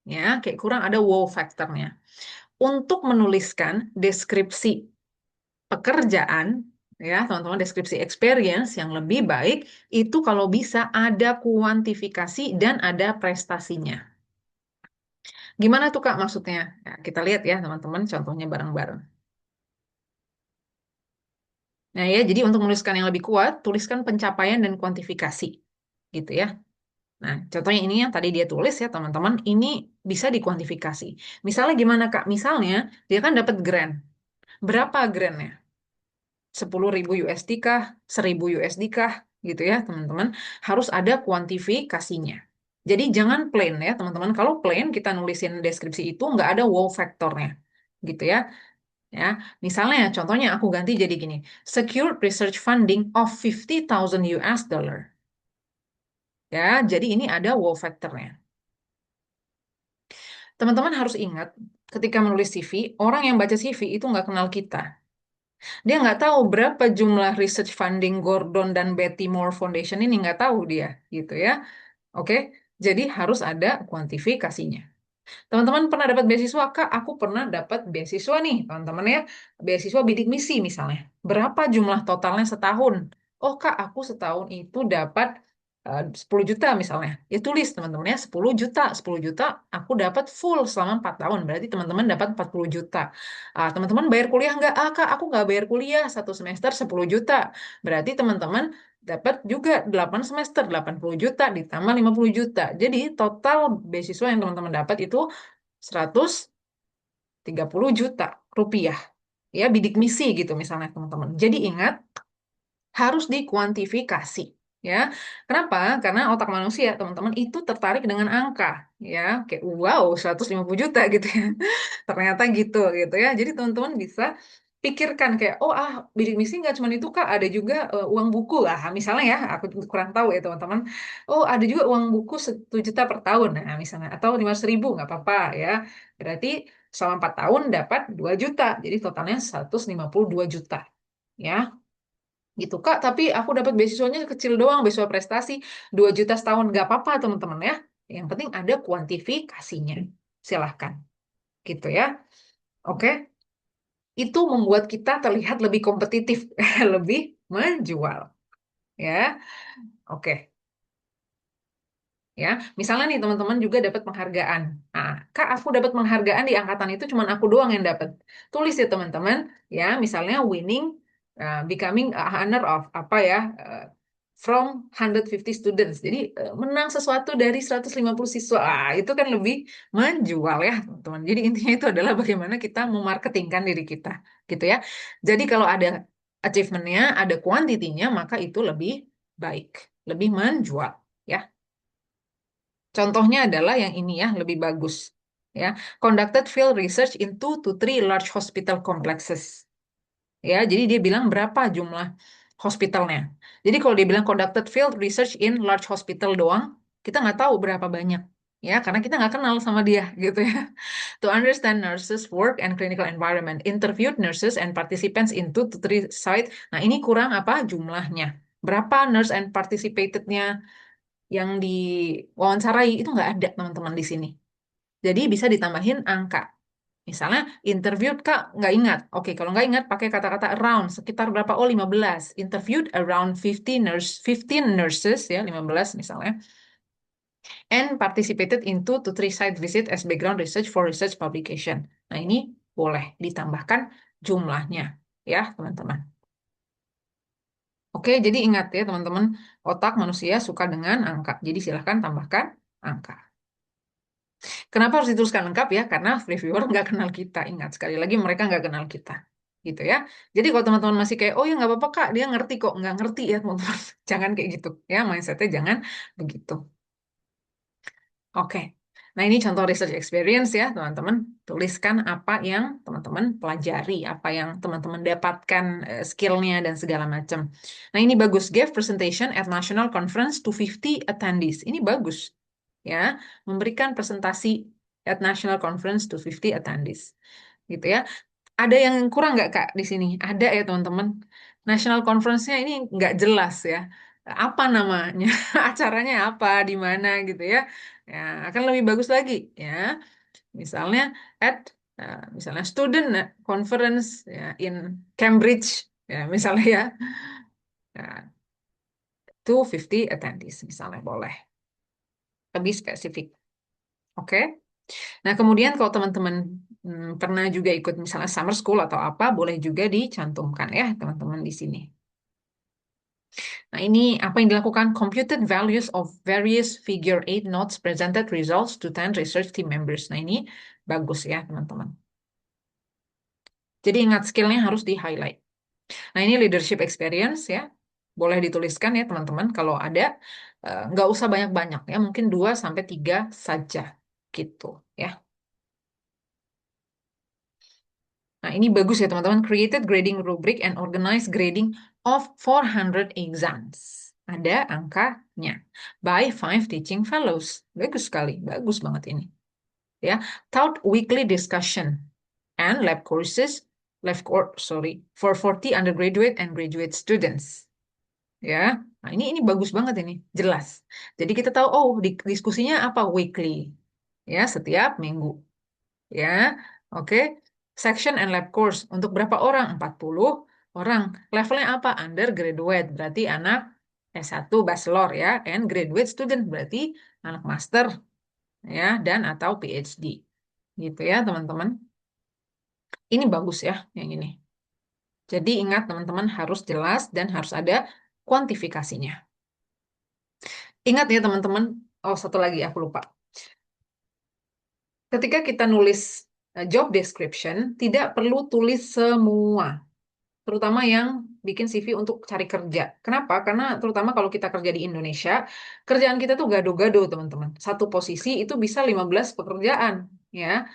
Ya, kayak kurang ada wow factornya. Untuk menuliskan deskripsi pekerjaan, ya teman-teman, deskripsi experience yang lebih baik, itu kalau bisa ada kuantifikasi dan ada prestasinya. Gimana tuh Kak maksudnya? Ya, kita lihat ya teman-teman contohnya bareng-bareng. Nah ya, jadi untuk menuliskan yang lebih kuat, tuliskan pencapaian dan kuantifikasi. Gitu ya. Nah, contohnya ini yang tadi dia tulis ya teman-teman, ini bisa dikuantifikasi. Misalnya gimana Kak? Misalnya dia kan dapat grant. Berapa grantnya? 10.000 USD kah? 1.000 USD kah? gitu ya teman-teman, harus ada kuantifikasinya. Jadi jangan plain ya teman-teman. Kalau plain kita nulisin deskripsi itu nggak ada wow faktornya, gitu ya. Ya, misalnya contohnya aku ganti jadi gini, secured research funding of 50,000 US dollar. Ya, jadi ini ada wow factornya. Teman-teman harus ingat, ketika menulis CV, orang yang baca CV itu nggak kenal kita. Dia nggak tahu berapa jumlah research funding Gordon dan Betty Moore Foundation ini, nggak tahu dia, gitu ya. Oke, jadi harus ada kuantifikasinya. Teman-teman pernah dapat beasiswa, Kak? Aku pernah dapat beasiswa nih, teman-teman ya. Beasiswa bidik misi misalnya. Berapa jumlah totalnya setahun? Oh, Kak, aku setahun itu dapat 10 juta misalnya. Ya tulis teman-teman ya, 10 juta. 10 juta aku dapat full selama 4 tahun. Berarti teman-teman dapat 40 juta. Teman-teman bayar kuliah nggak? Kak, aku nggak bayar kuliah. Satu semester 10 juta. Berarti teman-teman dapat juga 8 semester, 80 juta ditambah 50 juta. Jadi total beasiswa yang teman-teman dapat itu 130 juta rupiah. Ya, bidik misi gitu misalnya teman-teman. Jadi ingat, harus dikuantifikasi. Ya, kenapa? Karena otak manusia, teman-teman, itu tertarik dengan angka. Ya, kayak wow, 150 juta gitu ya. Ternyata gitu ya. Jadi teman-teman bisa pikirkan kayak, oh bidik misi nggak cuma itu Kak, ada juga uang buku lah. Misalnya ya, aku kurang tahu ya teman-teman. Oh, ada juga uang buku 1 juta per tahun. Nah, misalnya. Atau 500.000, nggak apa-apa ya. Berarti selama 4 tahun dapat 2 juta. Jadi totalnya 152 juta. Ya, gitu Kak, tapi aku dapat beasiswanya kecil doang, beasiswa prestasi 2 juta setahun, nggak apa-apa teman-teman ya. Yang penting ada kuantifikasinya. Silahkan, gitu ya. Oke, itu membuat kita terlihat lebih kompetitif, lebih menjual. Ya, oke. Ya, misalnya nih teman-teman juga dapat penghargaan. Nah, Kak, aku dapat penghargaan di angkatan itu cuma aku doang yang dapat. Tulis ya teman-teman, ya, misalnya winning, becoming a honor of apa ya, from 150 students. Jadi menang sesuatu dari 150 siswa. Itu kan lebih menjual ya, teman-teman. Jadi intinya itu adalah bagaimana kita memarketingkan diri kita, gitu ya. Jadi kalau ada achievement-nya, ada kuantitinya, maka itu lebih baik, lebih menjual. Ya. Contohnya adalah yang ini ya, lebih bagus. Ya, conducted field research in 2 to 3 large hospital complexes. Ya, jadi dia bilang berapa jumlah hospitalnya. Jadi kalau dia bilang conducted field research in large hospital doang, kita nggak tahu berapa banyak. Ya, karena kita nggak kenal sama dia gitu ya. To understand nurses work and clinical environment, interviewed nurses and participants in 2 to 3 site. Nah, ini kurang apa jumlahnya? Berapa nurse and participated-nya yang diwawancarai itu nggak ada teman-teman di sini. Jadi bisa ditambahin angka. Misalnya interviewed Kak nggak ingat. Oke, kalau nggak ingat pakai kata-kata around. Sekitar berapa? Oh 15. Interviewed around 15 nurses ya 15 misalnya. And participated in 2 to 3 site visit as background research for research publication. Nah ini boleh ditambahkan jumlahnya ya teman-teman. Oke, jadi ingat ya teman-teman, otak manusia suka dengan angka. Jadi silahkan tambahkan angka. Kenapa harus dituliskan lengkap ya? Karena reviewer nggak kenal kita. Ingat, sekali lagi mereka nggak kenal kita. Gitu ya. Jadi kalau teman-teman masih kayak, oh ya nggak apa-apa Kak, dia ngerti kok. Nggak ngerti ya teman-teman. Jangan kayak gitu. Ya, mindsetnya jangan begitu. Oke. Nah ini contoh research experience ya teman-teman. Tuliskan apa yang teman-teman pelajari, apa yang teman-teman dapatkan skillnya dan segala macam. Nah ini bagus. Gave presentation at national conference to 50 attendees. Ini bagus ya, memberikan presentasi at national conference to 50 attendees. Gitu ya. Ada yang kurang nggak Kak di sini? Ada ya teman-teman. National conference-nya ini nggak jelas ya. Apa namanya? Acaranya apa? Di mana gitu ya. Ya, akan lebih bagus lagi ya. Misalnya at misalnya student conference ya, in Cambridge ya misalnya ya. Ya, 250 attendees misalnya boleh. Lebih spesifik. Oke. Nah, kemudian kalau teman-teman pernah juga ikut misalnya summer school atau apa, boleh juga dicantumkan ya teman-teman di sini. Nah, ini apa yang dilakukan? Computed values of various figure 8 notes presented results to 10 research team members. Nah, ini bagus ya teman-teman. Jadi ingat skillnya harus di-highlight. Nah, ini leadership experience ya. boleh dituliskan ya teman-teman. Kalau ada, nggak usah banyak-banyak ya, mungkin 2 sampai 3 saja gitu ya. Nah, ini bagus ya teman-teman. Created grading rubric and organized grading of 400 exams. Ada angkanya. By 5 teaching fellows. Bagus sekali. Bagus banget ini. Ya, taught weekly discussion and lab courses, for 40 undergraduate and graduate students. Ya, nah ini bagus banget ini, jelas. Jadi kita tahu, oh, diskusinya apa weekly, ya setiap minggu. Ya, oke. Section and lab course untuk berapa orang? 40 orang. Levelnya apa? Undergraduate, berarti anak S1 bachelor ya, and graduate student berarti anak master ya, dan atau PhD. Gitu ya, teman-teman. Ini bagus ya, yang ini. Jadi ingat teman-teman harus jelas dan harus ada kuantifikasinya. Ingat ya teman-teman, oh satu lagi aku lupa. Ketika kita nulis job description, tidak perlu tulis semua, terutama yang bikin CV untuk cari kerja. Kenapa? Karena terutama kalau kita kerja di Indonesia, kerjaan kita tuh gado-gado teman-teman. Satu posisi itu bisa 15 pekerjaan, ya.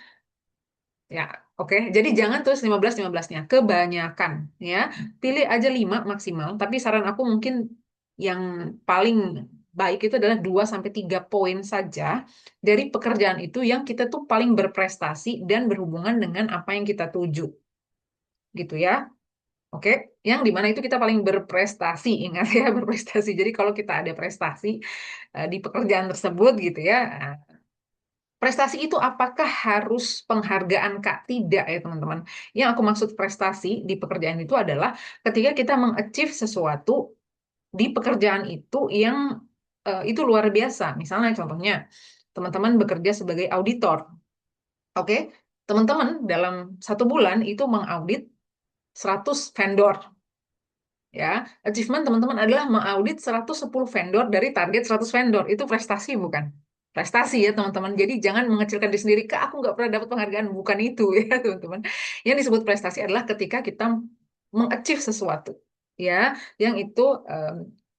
Ya, oke. Jadi jangan tulis 15-15-nya. Kebanyakan, ya. Pilih aja 5 maksimal. Tapi saran aku mungkin yang paling baik itu adalah 2 sampai 3 poin saja dari pekerjaan itu yang kita tuh paling berprestasi dan berhubungan dengan apa yang kita tuju. Gitu ya. Oke, yang dimana itu kita paling berprestasi, ingat ya berprestasi. Jadi kalau kita ada prestasi di pekerjaan tersebut gitu ya, prestasi itu apakah harus penghargaan Kak? Tidak ya teman-teman. Yang aku maksud prestasi di pekerjaan itu adalah ketika kita mengachieve sesuatu di pekerjaan itu yang itu luar biasa. Misalnya contohnya, teman-teman bekerja sebagai auditor. Oke, teman-teman dalam 1 bulan itu mengaudit 100 vendor. Ya, achievement teman-teman adalah mengaudit 110 vendor dari target 100 vendor. Itu prestasi bukan? Prestasi ya teman-teman. Jadi jangan mengecilkan diri sendiri. Kak, aku nggak pernah dapat penghargaan. Bukan itu ya teman-teman. Yang disebut prestasi adalah ketika kita mengachieve sesuatu. Ya, yang itu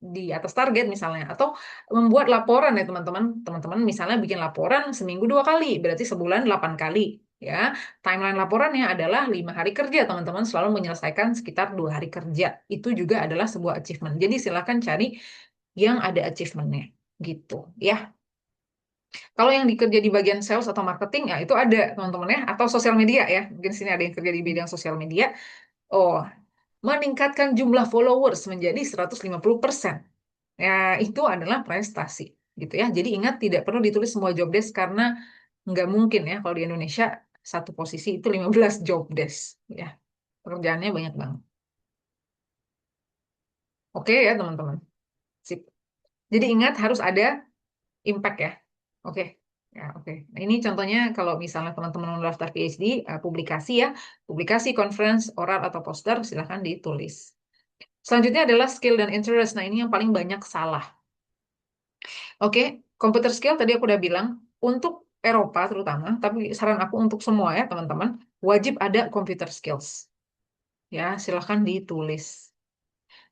di atas target misalnya. Atau membuat laporan ya teman-teman. Teman-teman misalnya bikin laporan seminggu 2 kali. Berarti sebulan 8 kali. Ya, timeline laporannya adalah 5 hari kerja, teman-teman selalu menyelesaikan sekitar 2 hari kerja. Itu juga adalah sebuah achievement. Jadi silakan cari yang ada achievementnya, gitu ya. Kalau yang dikerja di bagian sales atau marketing ya itu ada teman-teman ya, atau sosial media ya. Mungkin sini ada yang kerja di bidang sosial media. Oh, meningkatkan jumlah followers menjadi 150%. Ya, itu adalah prestasi, gitu ya. Jadi ingat tidak perlu ditulis semua job desk karena nggak mungkin ya kalau di Indonesia satu posisi itu 15 job desk ya. Pekerjaannya banyak banget. Oke ya teman-teman. Sip. Jadi ingat harus ada impact ya. Oke. Ya, oke. Nah, ini contohnya kalau misalnya teman-teman mau daftar PhD, publikasi ya. Publikasi, conference, oral atau poster silahkan ditulis. Selanjutnya adalah skill dan interest. Nah, ini yang paling banyak salah. Oke, computer skill tadi aku udah bilang untuk Eropa terutama, tapi saran aku untuk semua ya teman-teman, wajib ada computer skills. Ya, silahkan ditulis.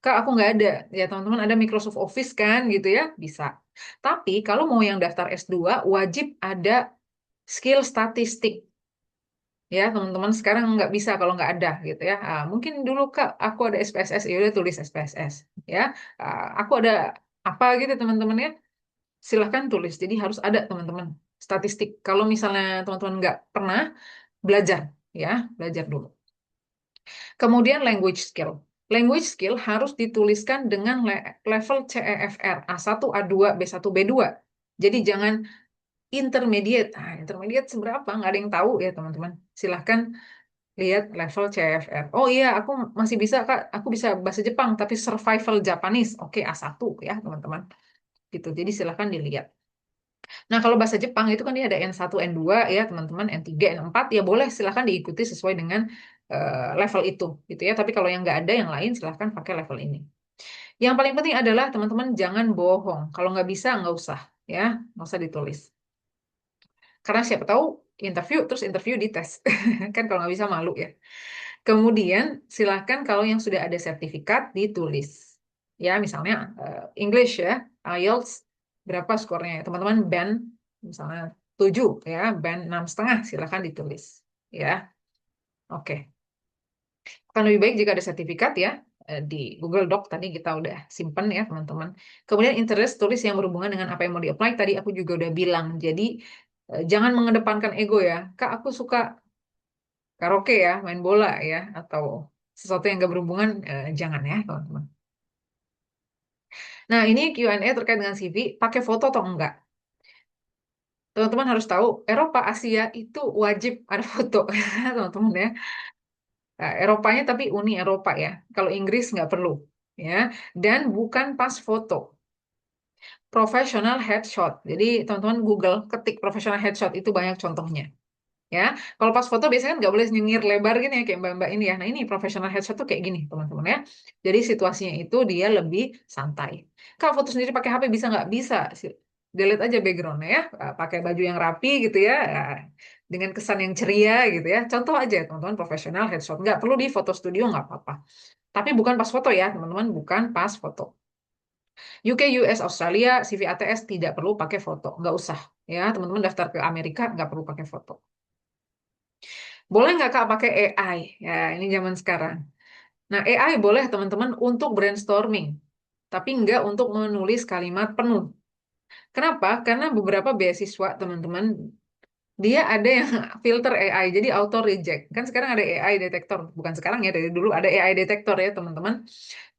Kak, aku nggak ada. Ya, teman-teman ada Microsoft Office kan gitu ya? Bisa. Tapi kalau mau yang daftar S2, wajib ada skill statistik. Ya, teman-teman sekarang nggak bisa kalau nggak ada gitu ya. Mungkin dulu Kak, aku ada SPSS, ya udah tulis SPSS. Ya, aku ada apa gitu teman-teman ya? Silahkan tulis. Jadi harus ada teman-teman statistik. Kalau misalnya teman-teman nggak pernah belajar, ya belajar dulu. Kemudian language skill. Language skill harus dituliskan dengan level CEFR A1, A2, B1, B2. Jadi jangan intermediate. Intermediate seberapa? Nggak ada yang tahu ya teman-teman. Silahkan lihat level CEFR. Oh iya, aku masih bisa Kak. Aku bisa bahasa Jepang, tapi survival Japanese. Oke, A1 ya teman-teman. Gitu. Jadi silahkan dilihat. Nah, kalau bahasa Jepang itu kan dia ada N1, N2 ya, teman-teman, N3, N4 ya boleh silahkan diikuti sesuai dengan level itu gitu ya. Tapi kalau yang nggak ada yang lain silahkan pakai level ini. Yang paling penting adalah teman-teman jangan bohong. Kalau nggak bisa nggak usah ya, nggak usah ditulis. Karena siapa tahu interview terus interview dites. Kan kalau nggak bisa malu ya. Kemudian silahkan kalau yang sudah ada sertifikat ditulis. Ya, misalnya English ya, IELTS berapa skornya ya? Teman-teman band misalnya 7 ya, band 6,5 silakan ditulis ya. Oke. Akan lebih baik jika ada sertifikat ya di Google Doc tadi kita udah simpen ya teman-teman. Kemudian interest tulis yang berhubungan dengan apa yang mau di-apply tadi aku juga udah bilang. Jadi jangan mengedepankan ego ya. Kak, aku suka karaoke ya, main bola ya, atau sesuatu yang gak berhubungan, jangan ya teman-teman. Nah, ini Q&A terkait dengan CV, pakai foto atau enggak? Teman-teman harus tahu, Eropa, Asia itu wajib ada foto, teman-teman ya. Nah, Eropanya tapi Uni Eropa ya. Kalau Inggris nggak perlu ya. Dan bukan pas foto. Professional headshot. Jadi teman-teman Google ketik professional headshot itu banyak contohnya. Ya, kalau pas foto biasanya kan nggak boleh nyengir lebar gini ya kayak mbak-mbak ini ya. Nah ini professional headshot tuh kayak gini teman-teman ya. Jadi situasinya itu dia lebih santai. Kalau foto sendiri pakai HP bisa nggak? Bisa. Delete aja backgroundnya ya. Pakai baju yang rapi gitu ya. Dengan kesan yang ceria gitu ya. Contoh aja teman-teman professional headshot. Nggak perlu di foto studio nggak apa-apa. Tapi bukan pas foto ya teman-teman. Bukan pas foto. UK, US, Australia, CV ATS tidak perlu pakai foto. Nggak usah. Ya teman-teman daftar ke Amerika nggak perlu pakai foto. Boleh nggak Kak pakai AI? Ya, ini zaman sekarang. Nah, AI boleh teman-teman untuk brainstorming, tapi nggak untuk menulis kalimat penuh. Kenapa? Karena beberapa beasiswa teman-teman, dia ada yang filter AI, jadi auto reject. Kan sekarang ada AI detektor, bukan sekarang ya, dari dulu ada AI detektor ya teman-teman.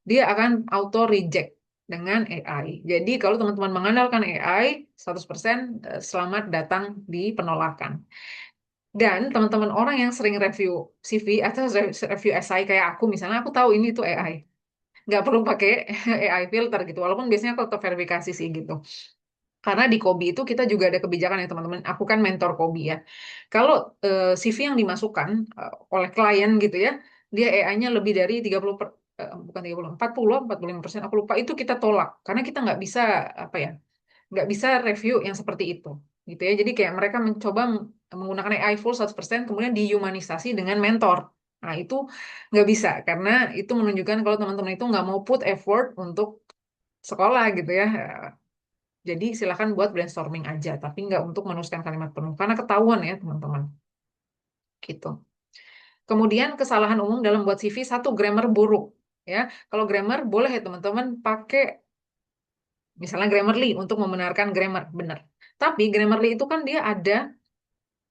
Dia akan auto reject dengan AI. Jadi kalau teman-teman mengandalkan AI, 100% selamat datang di penolakan. Dan teman-teman orang yang sering review CV atau review SI kayak aku misalnya, aku tahu ini tuh AI. Nggak perlu pakai AI filter gitu. Walaupun biasanya aku tetap verifikasi sih gitu. Karena di Kobi itu kita juga ada kebijakan ya teman-teman. Aku kan mentor Kobi ya. Kalau CV yang dimasukkan oleh klien gitu ya, dia AI-nya lebih dari 30 bukan 30, 40, 45%, aku lupa, itu kita tolak. Karena kita nggak bisa apa ya, nggak bisa review yang seperti itu gitu ya. Jadi kayak mereka mencoba menggunakan AI full 100% kemudian dihumanisasi dengan mentor. Nah, itu nggak bisa karena itu menunjukkan kalau teman-teman itu nggak mau put effort untuk sekolah gitu ya. Jadi silakan buat brainstorming aja, tapi nggak untuk menuliskan kalimat penuh karena ketahuan ya teman-teman. Gitu. Kemudian kesalahan umum dalam buat CV, satu, grammar buruk. Ya, kalau grammar boleh ya teman-teman pakai misalnya Grammarly untuk membenarkan grammar benar. Tapi Grammarly itu kan dia ada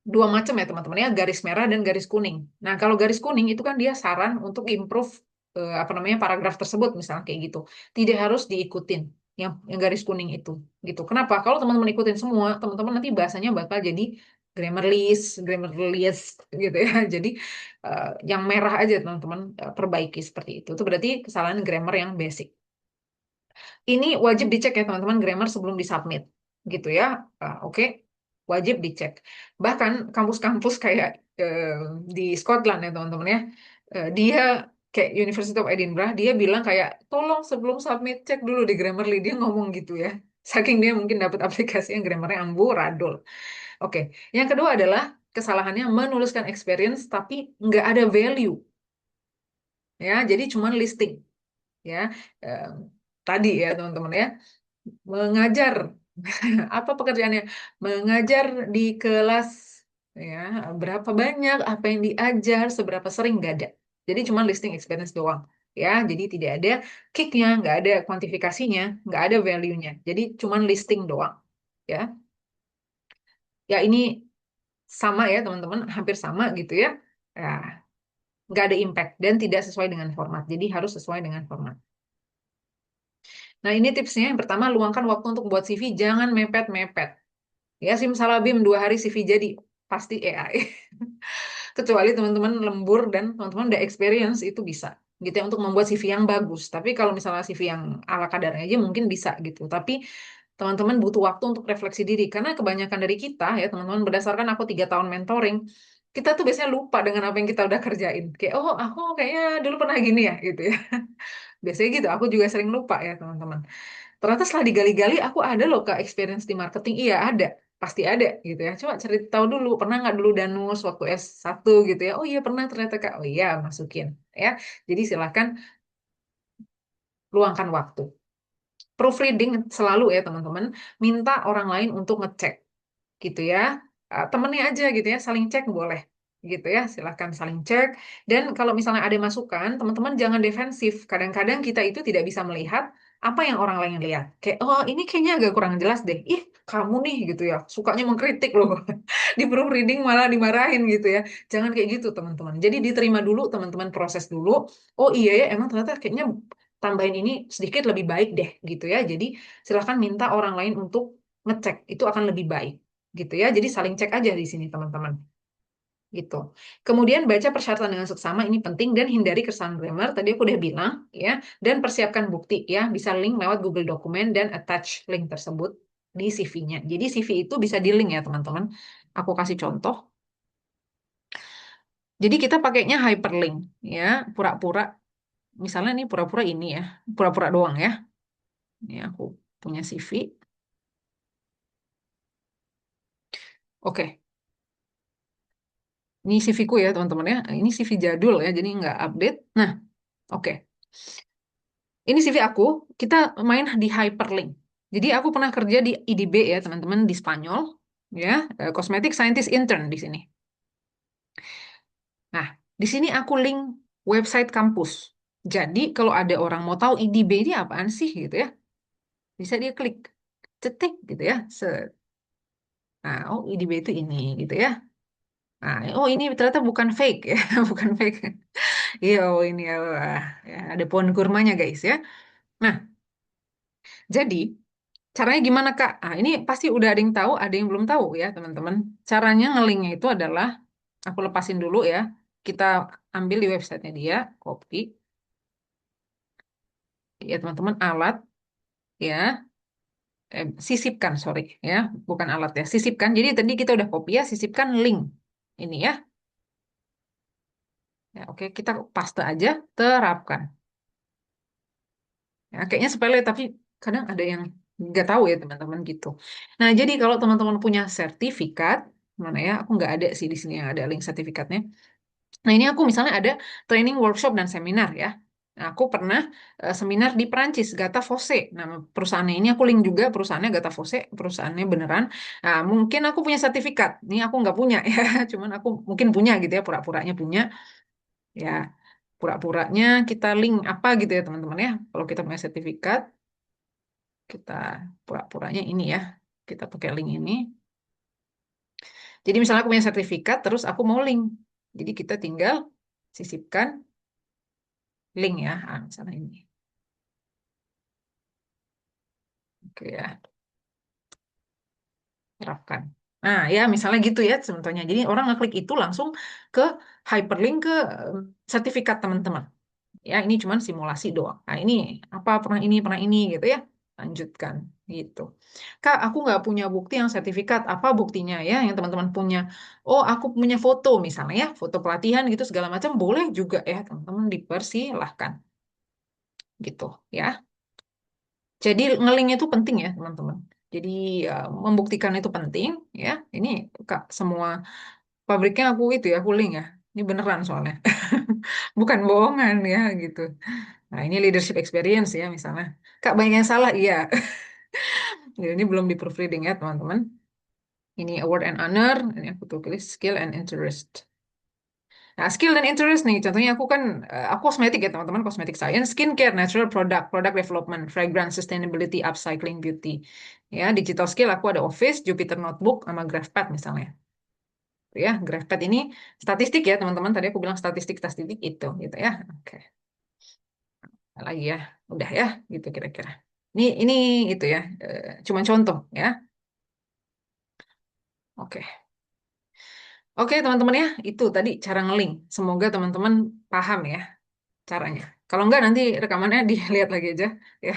dua macam ya teman-teman ya, garis merah dan garis kuning. Nah, kalau garis kuning itu kan dia saran untuk improve apa namanya paragraf tersebut misalnya kayak gitu. Tidak harus diikutin yang garis kuning itu gitu. Kenapa? Kalau teman-teman ikutin semua, teman-teman nanti bahasanya bakal jadi grammarless gitu ya. Jadi yang merah aja teman-teman perbaiki seperti itu. Itu berarti kesalahan grammar yang basic. Ini wajib dicek ya teman-teman grammar sebelum disubmit gitu ya. Oke, wajib dicek. Bahkan kampus-kampus kayak di Scotland ya teman-teman ya, dia kayak University of Edinburgh dia bilang kayak tolong sebelum submit cek dulu di Grammarly, dia ngomong gitu ya. Saking dia mungkin dapat aplikasi yang grammarnya amburadul. Oke, yang kedua adalah kesalahannya menuliskan experience tapi nggak ada value ya, jadi cuman listing ya. Eh, Tadi ya teman-teman ya, mengajar apa pekerjaannya, mengajar di kelas ya, berapa banyak apa yang diajar seberapa sering nggak ada, jadi cuma listing experience doang ya, jadi tidak ada kicknya, nggak ada kuantifikasinya, nggak ada value-nya, jadi cuma listing doang ya. Ya ini sama ya teman-teman, hampir sama gitu ya, ya nggak ada impact dan tidak sesuai dengan format, jadi harus sesuai dengan format. Nah ini tipsnya, yang pertama luangkan waktu untuk buat CV, jangan mepet-mepet. Ya, simsalabim 2 hari CV jadi pasti AI. Kecuali teman-teman lembur dan teman-teman udah experience itu bisa gitu ya untuk membuat CV yang bagus. Tapi kalau misalnya CV yang ala kadarnya aja mungkin bisa gitu. Tapi teman-teman butuh waktu untuk refleksi diri karena kebanyakan dari kita ya teman-teman, berdasarkan aku 3 tahun mentoring, kita tuh biasanya lupa dengan apa yang kita udah kerjain. Kayak oh aku kayaknya dulu pernah gini ya gitu ya. Biasanya gitu. Aku juga sering lupa ya teman-teman. Ternyata setelah digali-gali, aku ada loh Kak experience di marketing. Iya, ada. Pasti ada gitu ya. Coba cari tahu dulu, pernah nggak dulu danus waktu S1 gitu ya. Oh iya pernah ternyata Kak. Oh iya, masukin. Ya, jadi silakan luangkan waktu. Proofreading selalu ya teman-teman, minta orang lain untuk ngecek gitu ya. Temennya aja gitu ya, saling cek boleh gitu ya, silahkan saling cek. Dan kalau misalnya ada masukan, teman-teman jangan defensif. Kadang-kadang kita itu tidak bisa melihat apa yang orang lain lihat. Kayak, oh ini kayaknya agak kurang jelas deh. Ih, kamu nih gitu ya, sukanya mengkritik loh. Di proofreading malah dimarahin gitu ya. Jangan kayak gitu teman-teman. Jadi diterima dulu, teman-teman proses dulu. Oh iya ya, emang ternyata kayaknya tambahin ini sedikit lebih baik deh gitu ya. Jadi silahkan minta orang lain untuk ngecek, itu akan lebih baik gitu ya. Jadi saling cek aja di sini teman-teman gitu. Kemudian baca persyaratan dengan seksama ini penting dan hindari kesalahan grammar. Tadi aku udah bilang ya. Dan persiapkan bukti ya. Bisa link lewat Google Dokumen dan attach link tersebut di CV-nya. Jadi CV itu bisa di link ya teman-teman. Aku kasih contoh. Jadi kita pakainya hyperlink ya. Pura-pura. Misalnya nih pura-pura ini ya. Pura-pura doang ya. Ini aku punya CV. Oke. Ini CV ku ya teman-teman ya. Ini CV jadul ya. Jadi nggak update. Nah, oke. Ini CV aku, kita main di hyperlink. Jadi aku pernah kerja di IDB ya teman-teman di Spanyol, ya, Cosmetic Scientist Intern di sini. Nah, di sini aku link website kampus. Jadi kalau ada orang mau tahu IDB ini apaan sih gitu ya, bisa dia klik, cetek gitu ya. Nah, oh IDB itu ini gitu ya. Nah, oh ini ternyata bukan fake ya, bukan fake. Iya, oh ini ya, ada pohon kurmanya guys ya. Nah, jadi caranya gimana, Kak? Ah, ini pasti udah ada yang tahu, ada yang belum tahu ya, teman-teman. Caranya ngelinknya itu adalah, aku lepasin dulu ya. Kita ambil di websitenya dia, copy. Ya, teman-teman, alat, ya. Sisipkan, sorry, ya. Bukan alat ya, sisipkan. Jadi tadi kita udah copy ya, sisipkan link. Ini ya. Ya, oke, kita paste aja, terapkan. Ya, kayaknya sepele, tapi kadang ada yang nggak tahu ya, teman-teman, gitu. Nah, jadi kalau teman-teman punya sertifikat, mana ya, aku nggak ada sih di sini yang ada link sertifikatnya. Nah, ini aku misalnya ada training workshop dan seminar ya. Nah, aku pernah seminar di Perancis, Gata Fosse. Nah, perusahaannya ini aku link juga, perusahaannya Gata Fosse, perusahaannya beneran. Nah, mungkin aku punya sertifikat. Ini aku nggak punya ya, cuman aku mungkin punya gitu ya, pura-puranya punya. Ya, pura-puranya kita link apa gitu ya teman-teman ya. Kalau kita punya sertifikat, kita pura-puranya ini ya. Kita pakai link ini. Jadi misalnya aku punya sertifikat, terus aku mau link. Jadi kita tinggal sisipkan link ya, misalnya ini. Oke ya, terapkan. Nah ya, misalnya gitu ya contohnya. Jadi orang ngeklik itu langsung ke hyperlink ke sertifikat teman-teman. Ya ini cuman simulasi doang. Nah ini apa pernah ini gitu ya. Lanjutkan gitu. Kak, aku nggak punya bukti yang sertifikat. Apa buktinya ya yang teman-teman punya? Oh, aku punya foto misalnya ya, foto pelatihan gitu segala macam boleh juga ya teman-teman dipersilahkan gitu ya. Jadi ngelink itu penting ya, teman-teman. Jadi membuktikan itu penting ya. Ini Kak, semua pabriknya aku itu ya, aku link ya. Ini beneran soalnya. Bukan bohongan ya gitu. Nah, ini leadership experience ya misalnya. Kak, banyak yang salah, iya. Ya, ini belum di proofreading ya, teman-teman. Ini award and honor, ini aku tulis skill and interest. Nah, skill dan interest nih, contohnya aku kan, aku kosmetik ya teman-teman, cosmetic science, skincare, natural product, product development, fragrance, sustainability, upcycling, beauty. Ya, digital skill aku ada Office, Jupyter Notebook, sama GraphPad misalnya. Ya, GraphPad ini statistik ya teman-teman, tadi aku bilang statistik itu, gitu ya. Oke, lagi ya, udah ya, gitu kira-kira. Ini itu ya, cuma contoh ya. Oke. Oke teman-teman ya, itu tadi cara ngelink. Semoga teman-teman paham ya caranya. Kalau enggak nanti rekamannya dilihat lagi aja ya.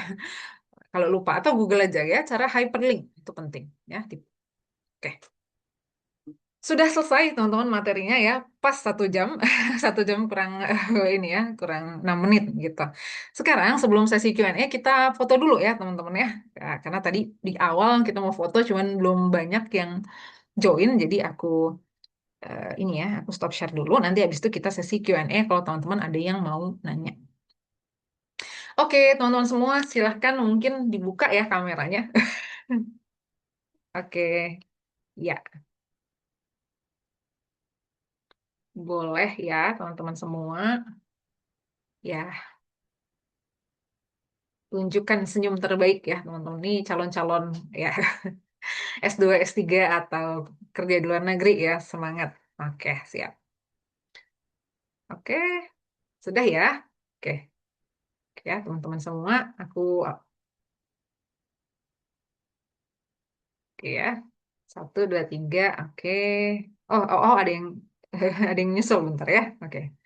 Kalau lupa atau Google aja ya cara hyperlink itu penting ya. Oke, sudah selesai teman-teman materinya ya. Pas 1 jam, 1 jam kurang ini ya, kurang 6 menit gitu. Sekarang sebelum sesi Q&A kita foto dulu ya teman-teman ya. Ya, karena tadi di awal kita mau foto cuman belum banyak yang join, jadi aku ini ya, aku stop share dulu. Nanti habis itu kita sesi Q&A kalau teman-teman ada yang mau nanya. Oke, teman-teman semua, silahkan mungkin dibuka ya kameranya. Oke, ya, boleh ya teman-teman semua. Ya, tunjukkan senyum terbaik ya teman-teman. Ini calon-calon ya S2, S3 atau kerja di luar negeri ya, semangat. Oke, siap. Oke, sudah ya. Oke, oke ya teman-teman semua, aku oke ya. Satu, dua, tiga, oke. Oh, ada yang ada yang nyusul bentar ya. Oke,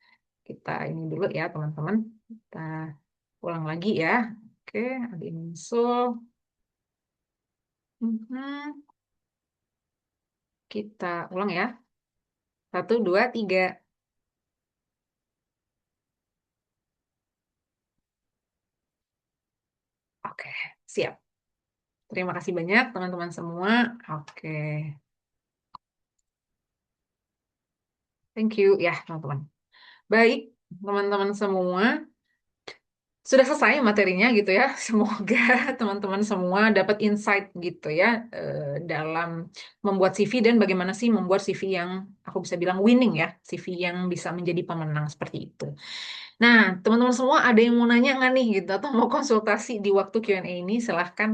kita ini dulu ya teman-teman. Kita ulang lagi ya. Oke, ada yang nyusul. Mhm. Kita ulang ya. Satu, dua, tiga. Oke, siap. Terima kasih banyak teman-teman semua. Oke, thank you ya teman-teman. Baik, teman-teman semua. Sudah selesai materinya gitu ya. Semoga teman-teman semua dapat insight gitu ya dalam membuat CV dan bagaimana sih membuat CV yang aku bisa bilang winning ya, CV yang bisa menjadi pemenang seperti itu. Nah, teman-teman semua ada yang mau nanya nggak nih gitu atau mau konsultasi di waktu Q&A ini silahkan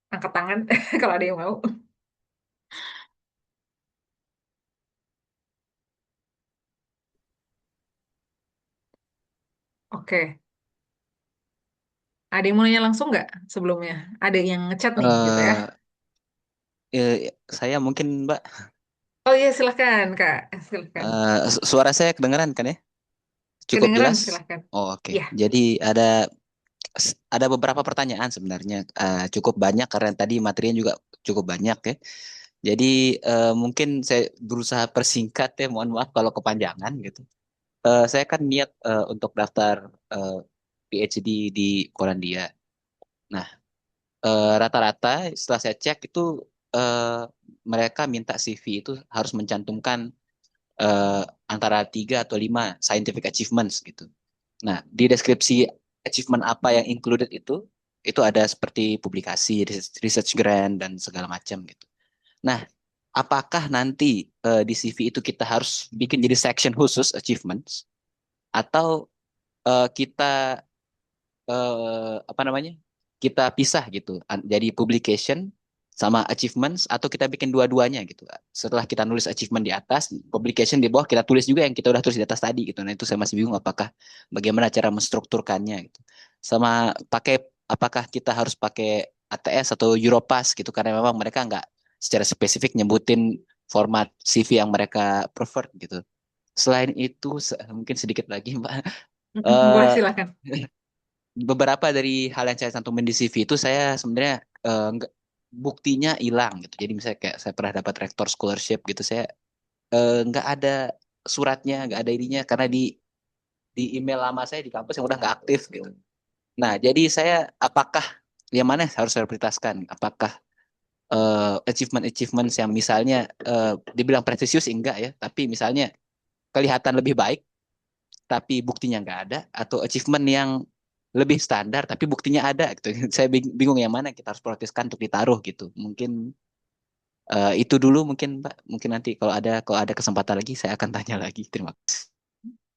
angkat tangan kalau ada yang mau. Oke, ada yang mau nanya langsung nggak sebelumnya? Ada yang ngechat nih gitu ya. eh saya mungkin Mbak, Oh iya silahkan Kak, silahkan. suara saya kedengeran kan ya? Cukup Kedengeran jelas? silahkan. Oh, oke. Ya. Jadi ada beberapa pertanyaan sebenarnya. Cukup banyak karena tadi materinya juga cukup banyak ya. Jadi mungkin saya berusaha persingkat ya. Mohon maaf kalau kepanjangan gitu. Saya kan niat untuk daftar eh, PhD di Polandia. Nah, rata-rata setelah saya cek itu eh, mereka minta CV itu harus mencantumkan eh, antara 3 atau 5 scientific achievements gitu. Nah, di deskripsi achievement apa yang included itu ada seperti publikasi, research grant dan segala macam gitu. Nah, apakah nanti di CV itu kita harus bikin jadi section khusus achievements atau kita apa namanya? Kita pisah gitu. Jadi publication sama achievements atau kita bikin dua-duanya gitu. Setelah kita nulis achievement di atas, publication di bawah kita tulis juga yang kita udah tulis di atas tadi gitu. Nah, itu saya masih bingung apakah bagaimana cara menstrukturkannya gitu. Sama apakah kita harus pakai ATS atau Europass gitu karena memang mereka nggak secara spesifik nyebutin format CV yang mereka prefer gitu. Selain itu mungkin sedikit lagi Mbak. Boleh eh silahkan. Beberapa dari hal yang saya cantumin di CV itu saya sebenarnya buktinya hilang gitu. Jadi misalnya kayak saya pernah dapat rector scholarship gitu, saya nggak ada suratnya, nggak ada ininya karena di email lama saya di kampus yang udah nggak aktif gitu. Nah, jadi saya apakah yang mana yang harus saya prioritaskan? Apakah achievement-achievement yang misalnya dibilang prestisius enggak ya, tapi misalnya kelihatan lebih baik tapi buktinya nggak ada atau achievement yang lebih standar tapi buktinya ada gitu. Saya bingung yang mana kita harus proteskan untuk ditaruh gitu. Mungkin itu dulu mungkin Mbak. Mungkin nanti kalau ada kesempatan lagi saya akan tanya lagi. Terima kasih.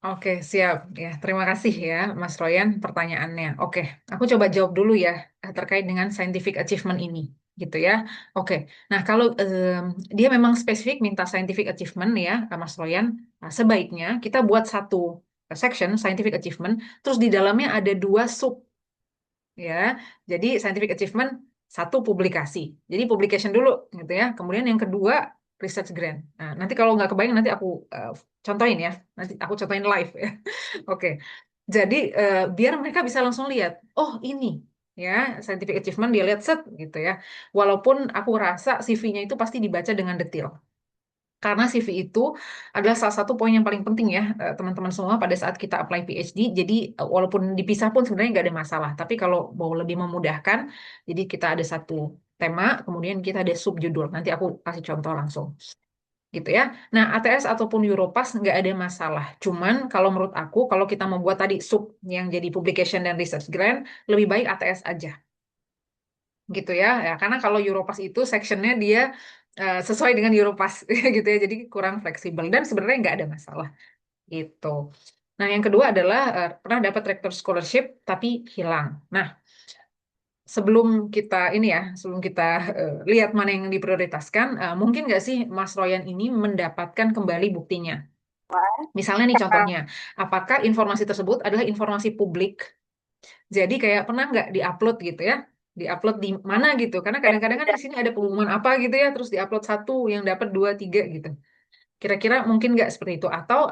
Oke, siap. Ya, terima kasih ya, Mas Royan, pertanyaannya. Oke, aku coba jawab dulu ya terkait dengan scientific achievement ini, gitu ya. Oke, nah kalau dia memang spesifik minta scientific achievement ya, Mas Royan, nah, sebaiknya kita buat satu section scientific achievement, terus di dalamnya ada dua sub ya. Jadi scientific achievement satu publikasi. Jadi publication dulu gitu ya. Kemudian yang kedua research grant. Nah, nanti kalau nggak kebayang nanti aku contohin ya. Nanti aku contohin live ya. Oke. Jadi biar mereka bisa langsung lihat, oh ini ya scientific achievement dia lihat set gitu ya. Walaupun aku rasa CV-nya itu pasti dibaca dengan detail. Karena CV itu adalah salah satu poin yang paling penting ya, teman-teman semua pada saat kita apply PhD. Jadi, walaupun dipisah pun sebenarnya nggak ada masalah. Tapi kalau mau lebih memudahkan, jadi kita ada satu tema, kemudian kita ada subjudul. Nanti aku kasih contoh langsung. gitu ya. Nah, ATS ataupun Europass nggak ada masalah. Cuman kalau menurut aku, kalau kita membuat tadi sub yang jadi publication dan research grant, lebih baik ATS aja, gitu ya. Ya, karena kalau Europass itu sectionnya dia sesuai dengan Europass, gitu ya. Jadi kurang fleksibel dan sebenarnya nggak ada masalah, gitu. Nah, yang kedua adalah pernah dapat rector scholarship tapi hilang. Nah, sebelum kita ini ya, sebelum kita lihat mana yang diprioritaskan, mungkin nggak sih Mas Royan ini mendapatkan kembali buktinya? Misalnya nih contohnya, apakah informasi tersebut adalah informasi publik? Jadi kayak pernah nggak diupload gitu ya? Diupload di mana gitu? Karena kadang-kadang kan di sini ada pengumuman apa gitu ya, terus diupload satu yang dapat dua tiga gitu. Kira-kira mungkin nggak seperti itu? Atau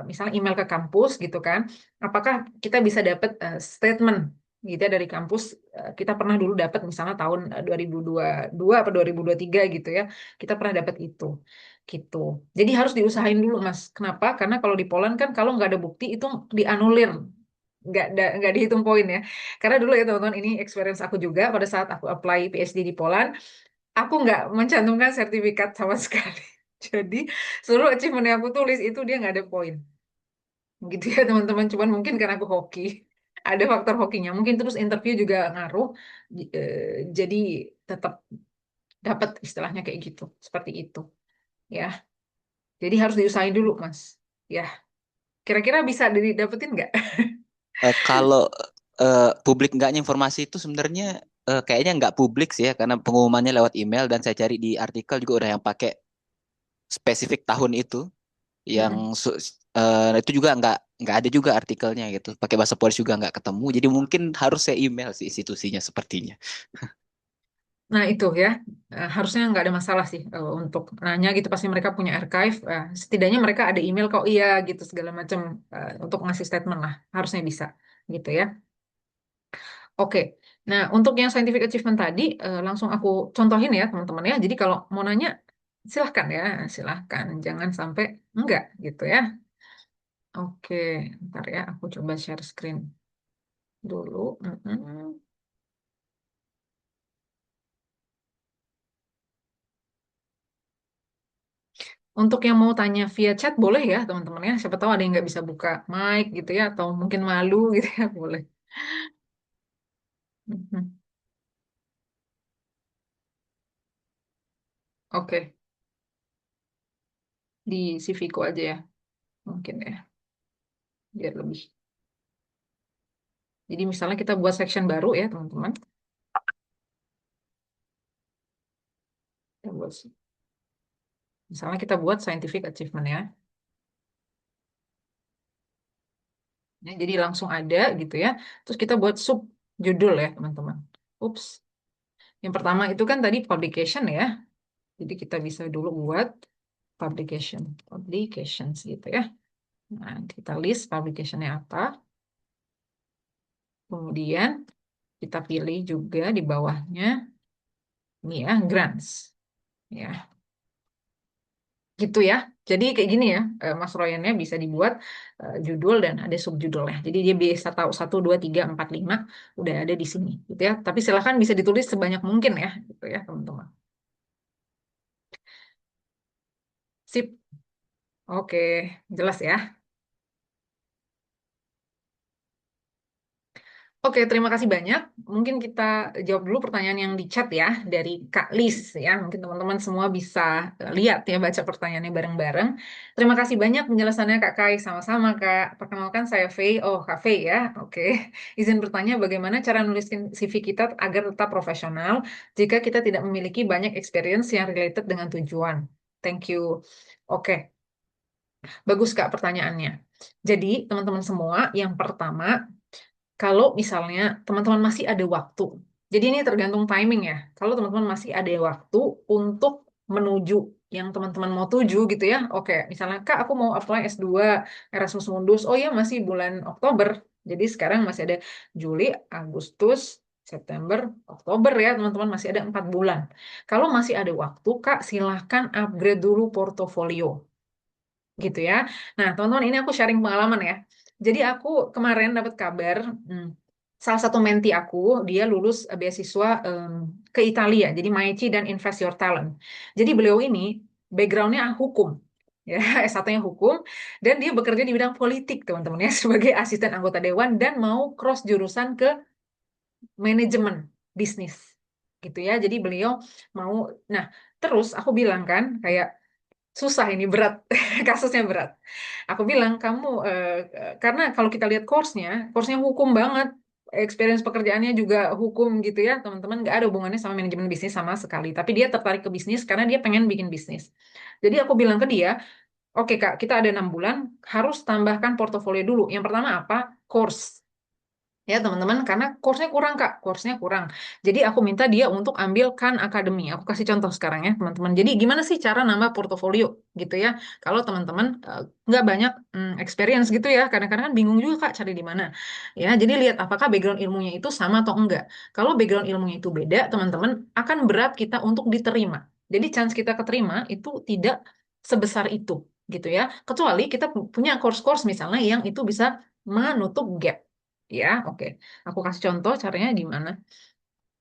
misalnya email ke kampus gitu kan? Apakah kita bisa dapat statement gitu ya dari kampus? Kita pernah dulu dapat misalnya tahun 2022 atau 2023 gitu ya. Kita pernah dapat itu. Gitu. Jadi harus diusahain dulu, Mas. Kenapa? Karena kalau di Poland kan kalau nggak ada bukti itu dianulir. Nggak dihitung poin ya. Karena dulu ya teman-teman, ini experience aku juga pada saat aku apply PhD di Poland, aku nggak mencantumkan sertifikat sama sekali. Jadi seluruh achievement yang aku tulis itu dia nggak ada poin. Gitu ya teman-teman. Cuman mungkin karena aku hoki. Ada faktor hokinya. Mungkin terus interview juga ngaruh. Jadi tetap dapat istilahnya kayak gitu. Seperti itu. Ya. Jadi harus diusahain dulu, Mas. Ya. Kira-kira bisa didapetin nggak? Kalau publik enggaknya informasi itu sebenarnya kayaknya nggak publik sih ya, karena pengumumannya lewat email dan saya cari di artikel juga udah yang pakai spesifik tahun itu, yang Mm-mm. itu juga nggak ada juga artikelnya gitu, pakai bahasa Polis juga nggak ketemu, jadi mungkin harus saya email sih institusinya sepertinya. Nah itu ya, harusnya nggak ada masalah sih untuk nanya gitu. Pasti mereka punya archive. Setidaknya mereka ada email kok iya gitu segala macam untuk ngasih statement lah. Harusnya bisa gitu ya. Oke. Nah untuk yang scientific achievement tadi langsung aku contohin ya teman-teman ya. Jadi kalau mau nanya silahkan ya, silahkan. Jangan sampai enggak gitu ya. Oke, ntar ya aku coba share screen dulu. Mm-mm. Untuk yang mau tanya via chat boleh ya teman-teman ya. Siapa tahu ada yang nggak bisa buka mic gitu ya, atau mungkin malu gitu ya, boleh. Mhm. Oke, di CV ku aja ya, mungkin ya, biar lebih. Jadi misalnya kita buat section baru ya teman-teman. Kita buat, misalnya kita buat scientific achievement ya. Ya, jadi langsung ada gitu ya. Terus kita buat sub judul ya teman-teman. Ups, yang pertama itu kan tadi publication ya. Jadi kita bisa dulu buat publications gitu ya. Nah, kita list publicationnya apa. Kemudian kita pilih juga di bawahnya ini ya, grants. Ya, gitu ya. Jadi kayak gini ya, Mas Royannya bisa dibuat judul dan ada subjudulnya. Jadi dia bisa tahu satu, dua, tiga, empat, lima udah ada di sini, gitu ya. Tapi silakan bisa ditulis sebanyak mungkin ya, gitu ya teman-teman. Sip, oke, jelas ya. Oke, terima kasih banyak. Mungkin kita jawab dulu pertanyaan yang di chat ya dari Kak Lis ya. Mungkin teman-teman semua bisa lihat ya, baca pertanyaannya bareng-bareng. Terima kasih banyak penjelasannya Kak Kai. Sama-sama Kak. Perkenalkan saya Faye. Oh, Kak Faye ya. Oke. Izin bertanya bagaimana cara nuliskan CV kita agar tetap profesional jika kita tidak memiliki banyak experience yang related dengan tujuan. Thank you. Oke, bagus Kak pertanyaannya. Jadi teman-teman semua, yang pertama kalau misalnya teman-teman masih ada waktu. Jadi ini tergantung timing ya. Kalau teman-teman masih ada waktu untuk menuju yang teman-teman mau tuju gitu ya. Oke, misalnya Kak aku mau apply S2 Erasmus Mundus. Oh ya masih bulan Oktober. Jadi sekarang masih ada Juli, Agustus, September, Oktober ya teman-teman, masih ada 4 bulan. Kalau masih ada waktu Kak silahkan upgrade dulu portofolio gitu ya. Nah, teman-teman ini aku sharing pengalaman ya. Jadi aku kemarin dapat kabar, hmm, salah satu menti aku, dia lulus beasiswa ke Italia, jadi Maici dan Invest Your Talent. Jadi beliau ini backgroundnya hukum. Ya, S1-nya hukum, dan dia bekerja di bidang politik, teman-teman ya, sebagai asisten anggota dewan dan mau cross jurusan ke manajemen bisnis. Gitu ya. Jadi beliau mau, nah, terus aku bilang kan, kayak susah ini berat, kasusnya berat. Aku bilang kamu karena kalau kita lihat course-nya hukum banget, experience pekerjaannya juga hukum gitu ya teman-teman, nggak ada hubungannya sama manajemen bisnis sama sekali. Tapi dia tertarik ke bisnis karena dia pengen bikin bisnis. Jadi aku bilang ke dia, oke Kak, kita ada 6 bulan, harus tambahkan portofolio dulu. Yang pertama apa? Course. Ya teman-teman, karena course-nya kurang Kak, course-nya kurang. Jadi aku minta dia untuk ambil Khan Academy. Aku kasih contoh sekarang ya teman-teman. Jadi gimana sih cara nambah portofolio gitu ya? Kalau teman-teman nggak banyak experience gitu ya, kadang-kadang kan bingung juga Kak cari di mana. Ya, jadi lihat apakah background ilmunya itu sama atau enggak. Kalau background ilmunya itu beda, teman-teman akan berat kita untuk diterima. Jadi chance kita keterima itu tidak sebesar itu gitu ya. Kecuali kita punya course-course misalnya yang itu bisa menutup gap. Ya, oke. Aku kasih contoh caranya gimana.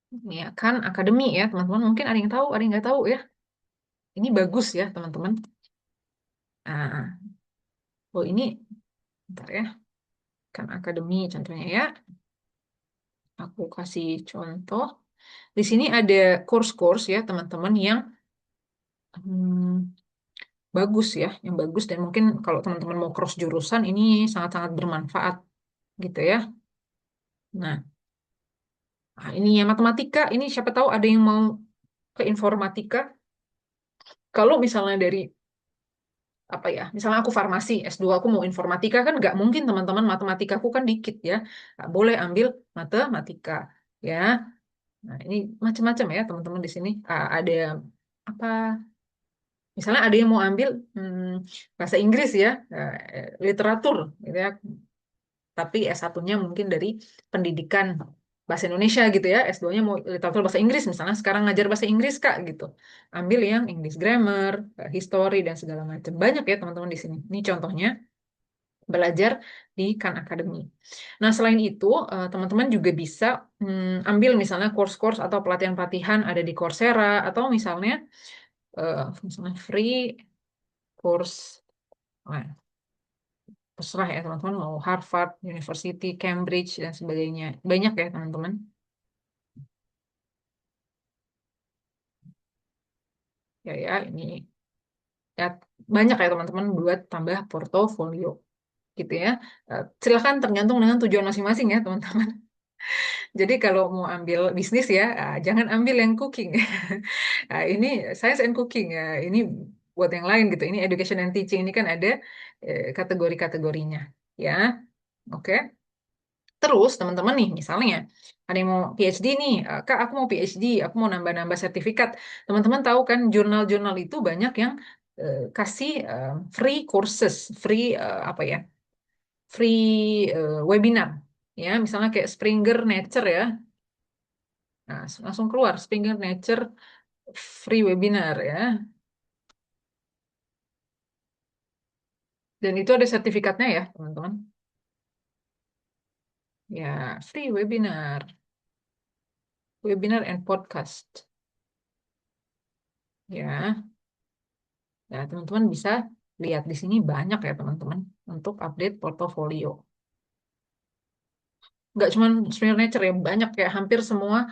Ini ya kan akademi ya, teman-teman. Mungkin ada yang tahu, ada yang nggak tahu ya. Ini bagus ya, teman-teman. Nah, oh ini, bentar ya. Kan akademi contohnya ya. Aku kasih contoh. Di sini ada course-course ya, teman-teman, yang hmm, bagus ya, yang bagus. Dan mungkin kalau teman-teman mau cross jurusan, ini sangat-sangat bermanfaat gitu ya. Nah, ini ya matematika. Ini siapa tahu ada yang mau ke informatika. Kalau misalnya dari apa ya, misalnya aku farmasi, S2 aku mau informatika kan nggak mungkin teman-teman matematikaku kan dikit ya. Nggak boleh ambil matematika ya. Nah, ini macam-macam ya teman-teman di sini. Ada apa? Misalnya ada yang mau ambil bahasa Inggris ya, literatur gitu ya. Tapi S1-nya mungkin dari pendidikan bahasa Indonesia gitu ya, S2-nya mau literatur bahasa Inggris misalnya sekarang ngajar bahasa Inggris Kak gitu. Ambil yang English grammar, history dan segala macam. Banyak ya teman-teman di sini. Ini contohnya belajar di Khan Academy. Nah, selain itu, teman-teman juga bisa ambil misalnya course-course atau pelatihan-pelatihan ada di Coursera atau misalnya free course. Nah, terserah ya teman-teman mau Harvard, University, Cambridge dan sebagainya. Banyak ya teman-teman. Ya ya ini ya banyak ya teman-teman buat tambah portofolio gitu ya. Silakan tergantung dengan tujuan masing-masing ya teman-teman. Jadi kalau mau ambil bisnis ya, jangan ambil yang cooking. Ini science and cooking ya. Ini buat yang lain gitu. Ini education and teaching ini kan ada kategori-kategorinya. Ya, oke. Terus teman-teman nih, misalnya ada yang mau PhD nih, Kak aku mau PhD, aku mau nambah-nambah sertifikat. Teman-teman tahu kan jurnal-jurnal itu banyak yang kasih free courses, free apa ya, free webinar. Ya, misalnya kayak Springer Nature ya. Nah, langsung keluar Springer Nature free webinar ya. Dan itu ada sertifikatnya ya, teman-teman. Ya, free webinar, webinar and podcast. Ya, ya teman-teman bisa lihat di sini banyak ya teman-teman untuk update portofolio. Nggak cuma Springer Nature ya, banyak ya hampir semua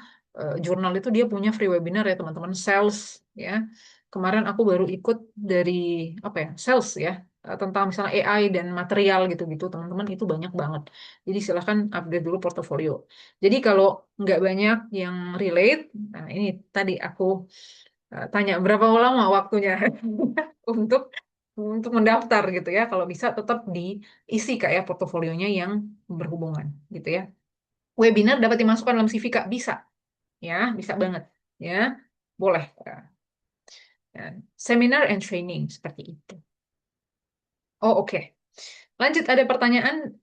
jurnal itu dia punya free webinar ya teman-teman. Sales ya. Kemarin aku baru ikut dari apa ya, sales ya, tentang misalnya AI dan material gitu-gitu teman-teman itu banyak banget. Jadi silahkan update dulu portofolio. Jadi kalau nggak banyak yang relate, nah ini tadi aku tanya berapa lama waktunya untuk mendaftar gitu ya. Kalau bisa tetap diisi kayak portofolionya yang berhubungan gitu ya. Webinar dapat dimasukkan dalam CV Kak, bisa ya, bisa banget ya. Boleh. Ya. Seminar and training seperti itu. Oh, oke. Lanjut ada pertanyaan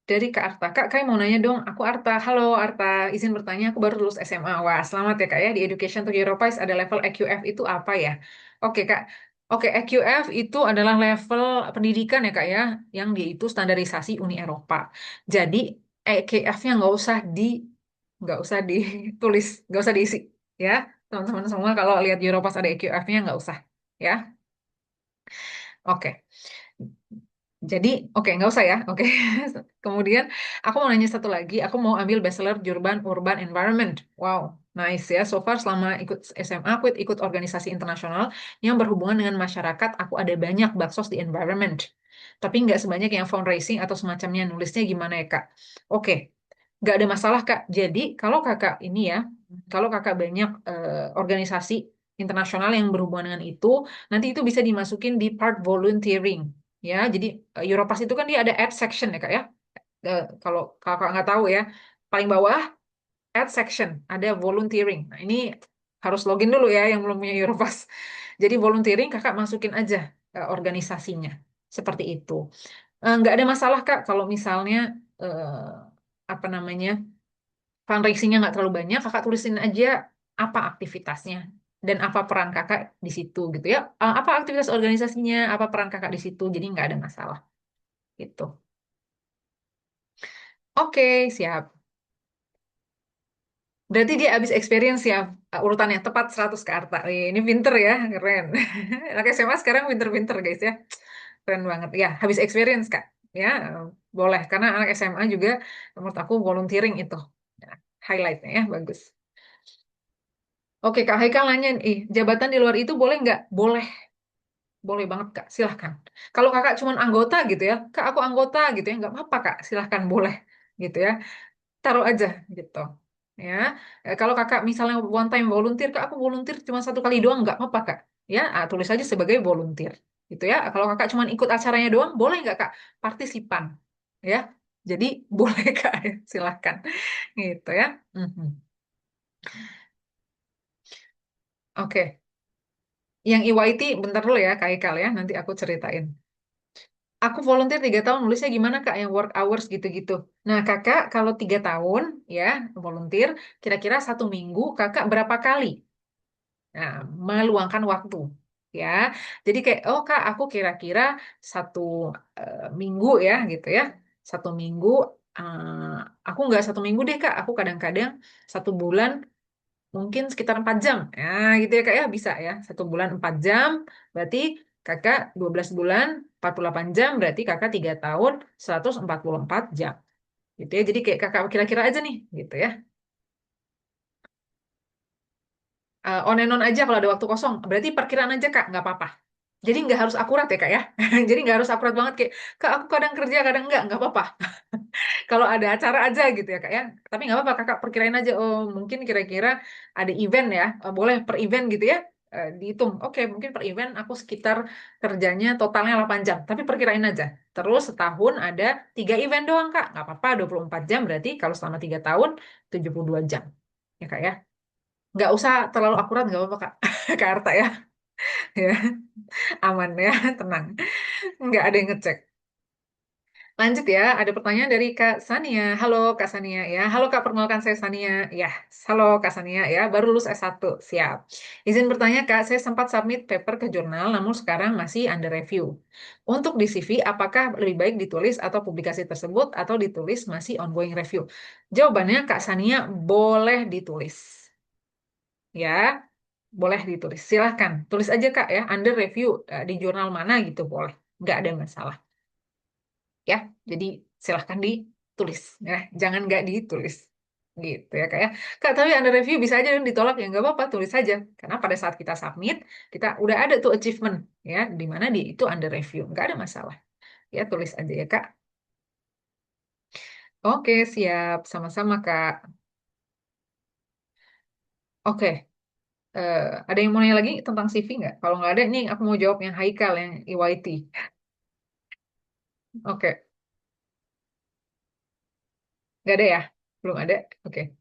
dari Kak Arta. Kak, kayak mau nanya dong. Aku Arta. Halo Arta, izin bertanya. Aku baru lulus SMA. Wah, selamat ya Kak ya. Di Education to Europeize ada level EQF itu apa ya? Oke Kak. Oke, EQF itu adalah level pendidikan ya Kak ya, yang dia itu standarisasi Uni Eropa. Jadi EQF-nya nggak usah ditulis, nggak usah diisi ya. Teman-teman semua kalau lihat Europass ada EQF-nya nggak usah ya. Oke. Jadi, oke, nggak usah ya. Oke. Kemudian, aku mau nanya satu lagi. Aku mau ambil Bachelor Urban Urban Environment. Wow, nice ya. So far, selama ikut SMA, aku ikut organisasi internasional yang berhubungan dengan masyarakat. Aku ada banyak baksos di environment. Tapi nggak sebanyak yang fundraising atau semacamnya. Nulisnya gimana ya, Kak? Oke, nggak ada masalah, Kak. Jadi, kalau Kakak ini ya, kalau Kakak banyak organisasi internasional yang berhubungan dengan itu, nanti itu bisa dimasukin di part volunteering. Ya, jadi Europass itu kan dia ada ad section ya, Kak ya. Kalau Kakak nggak tahu ya, paling bawah ad section ada volunteering. Nah, ini harus login dulu ya yang belum punya Europass. Jadi volunteering Kakak masukin aja organisasinya. Seperti itu. Nggak ada masalah, Kak, kalau misalnya apa namanya fundraisingnya nggak terlalu banyak, Kakak tulisin aja apa aktivitasnya dan apa peran Kakak di situ gitu ya. Apa aktivitas organisasinya, apa peran Kakak di situ. Jadi nggak ada masalah gitu. Oke, siap. Berarti dia habis experience ya, urutannya tepat 100 ke Arta. Ini pinter ya, keren. Anak SMA sekarang pinter-pinter guys ya. Keren banget. Ya, habis experience Kak. Ya, boleh. Karena anak SMA juga menurut aku volunteering itu. Ya, highlightnya ya, bagus. Oke, Kak Haikal nanya, jabatan di luar itu boleh nggak? Boleh. Boleh banget Kak, silahkan. Kalau Kakak cuma anggota gitu ya, Kak aku anggota gitu ya, nggak apa-apa Kak, silahkan boleh gitu ya. Taruh aja gitu ya. Kalau kakak misalnya one time volunteer, kak aku volunteer cuma satu kali doang nggak apa-apa kak ya. Tulis aja sebagai volunteer gitu ya. Kalau kakak cuma ikut acaranya doang boleh nggak kak, partisipan ya. Jadi boleh kak, silahkan gitu ya. Mhm. Oke, yang EYT bentar dulu ya kak Ikal ya, nanti aku ceritain. Aku volunteer 3 tahun, nulisnya gimana kak yang work hours gitu-gitu. Nah kakak kalau 3 tahun ya volunteer, kira-kira 1 minggu kakak berapa kali? Nah, meluangkan waktu ya. Jadi kayak oh Kak, aku kira-kira satu minggu ya gitu ya. 1 minggu aku nggak 1 minggu deh Kak. Aku kadang-kadang 1 bulan mungkin sekitar 4 jam. Nah, gitu ya Kak ya bisa ya. 1 bulan 4 jam berarti Kakak 12 bulan 48 jam berarti Kakak 3 tahun 144 jam. Gitu ya. Jadi kayak Kakak kira-kira aja nih gitu ya. On and on aja kalau ada waktu kosong. Berarti perkiraan aja Kak, nggak apa-apa. Jadi nggak harus akurat ya Kak ya. Jadi nggak harus akurat banget kayak, Kak aku kadang kerja, kadang nggak apa-apa. Kalau ada acara aja gitu ya Kak ya. Tapi nggak apa-apa Kakak perkirain aja, oh mungkin kira-kira ada event ya, boleh per event gitu ya. Dihitung, oke mungkin per event aku sekitar kerjanya totalnya 8 jam. Tapi perkirain aja. Terus setahun ada 3 event doang Kak. Nggak apa-apa, 24 jam berarti kalau selama 3 tahun 72 jam. Ya Kak ya. Nggak usah terlalu akurat, nggak apa-apa Kak. Kak Arta ya. Ya, aman ya, tenang. Nggak ada yang ngecek. Lanjut ya, ada pertanyaan dari Kak Sania. Halo Kak Sania ya. Halo Kak, perkenalkan saya Sania. Ya, halo Kak Sania ya, baru lulus S1. Siap. Izin bertanya Kak, saya sempat submit paper ke jurnal, namun sekarang masih under review. Untuk di CV, apakah lebih baik ditulis atau publikasi tersebut atau ditulis masih ongoing review? Jawabannya Kak Sania, boleh ditulis. Ya, boleh ditulis. Silahkan, tulis aja Kak ya, under review di jurnal mana gitu boleh. Nggak ada masalah. Ya, jadi silahkan ditulis. Ya, jangan nggak ditulis. Gitu ya Kak ya. Kak, tapi under review bisa aja yang ditolak ya nggak apa-apa, tulis aja. Karena pada saat kita submit, kita udah ada tuh achievement ya, di mana di itu under review. Nggak ada masalah. Ya, tulis aja ya Kak. Oke, siap. Sama-sama Kak. Oke, ada yang mau nanya lagi tentang CV nggak? Kalau nggak ada, nih aku mau jawab yang Haikal, yang EYT. Oke, nggak ada ya? Belum ada? Oke.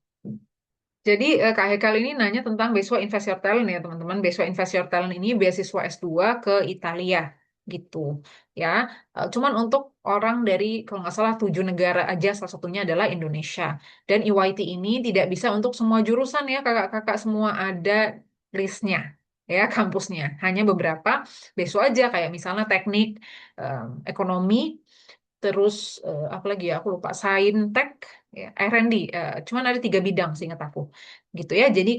Jadi Kak Hekal ini nanya tentang beasiswa Invest Your Talent ya teman-teman. Beasiswa Invest Your Talent ini beasiswa S2 ke Italia gitu ya. Cuman untuk orang dari kalau nggak salah 7 negara aja, salah satunya adalah Indonesia. Dan EYT ini tidak bisa untuk semua jurusan ya kakak-kakak, semua ada listnya ya kampusnya. Hanya beberapa beasiswa aja kayak misalnya teknik, ekonomi, terus apa lagi ya aku lupa, Saintek ya, R&D, cuman ada 3 bidang seingat aku, gitu ya. Jadi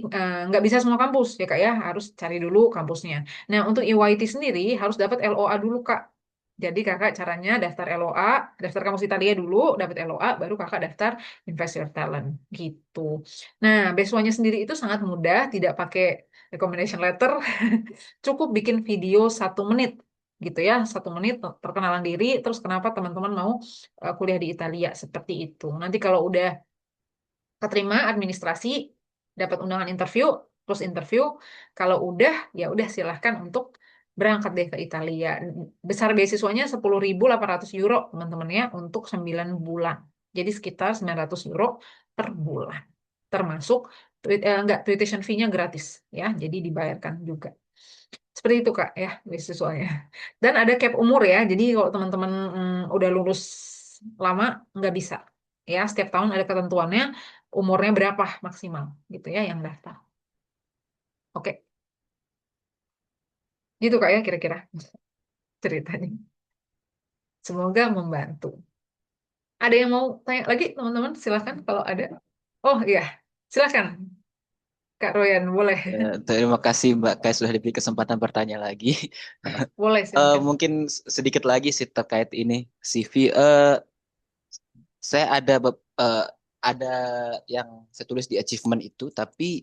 nggak bisa semua kampus ya kak ya, harus cari dulu kampusnya. Nah untuk EYT sendiri harus dapat LOA dulu kak. Jadi kakak caranya daftar LOA, daftar kampus Italia dulu, dapat LOA, baru kakak daftar Invest Your Talent gitu. Nah beasiswanya sendiri itu sangat mudah, tidak pakai recommendation letter, cukup bikin video 1 menit gitu ya, 1 menit perkenalan diri, terus kenapa teman-teman mau kuliah di Italia seperti itu. Nanti kalau udah keterima administrasi, dapat undangan interview, terus interview, kalau udah ya udah silahkan untuk berangkat deh ke Italia. Besar beasiswanya 10.800 euro teman-teman ya untuk 9 bulan. Jadi sekitar 900 euro per bulan. Termasuk enggak, tuition fee-nya gratis ya, jadi dibayarkan juga. Seperti itu Kak ya beasiswanya. Dan ada cap umur ya. Jadi kalau teman-teman udah lulus lama nggak bisa. Ya, setiap tahun ada ketentuannya umurnya berapa maksimal gitu ya yang daftar. Oke, gitu Kak ya kira-kira ceritanya. Semoga membantu. Ada yang mau tanya lagi teman-teman? Silahkan kalau ada. Oh iya, silahkan Kak Royan, boleh. Terima kasih Mbak Kai sudah diberi kesempatan bertanya lagi. Boleh silahkan. Mungkin sedikit lagi sih terkait ini CV. Saya ada yang saya tulis di achievement itu, tapi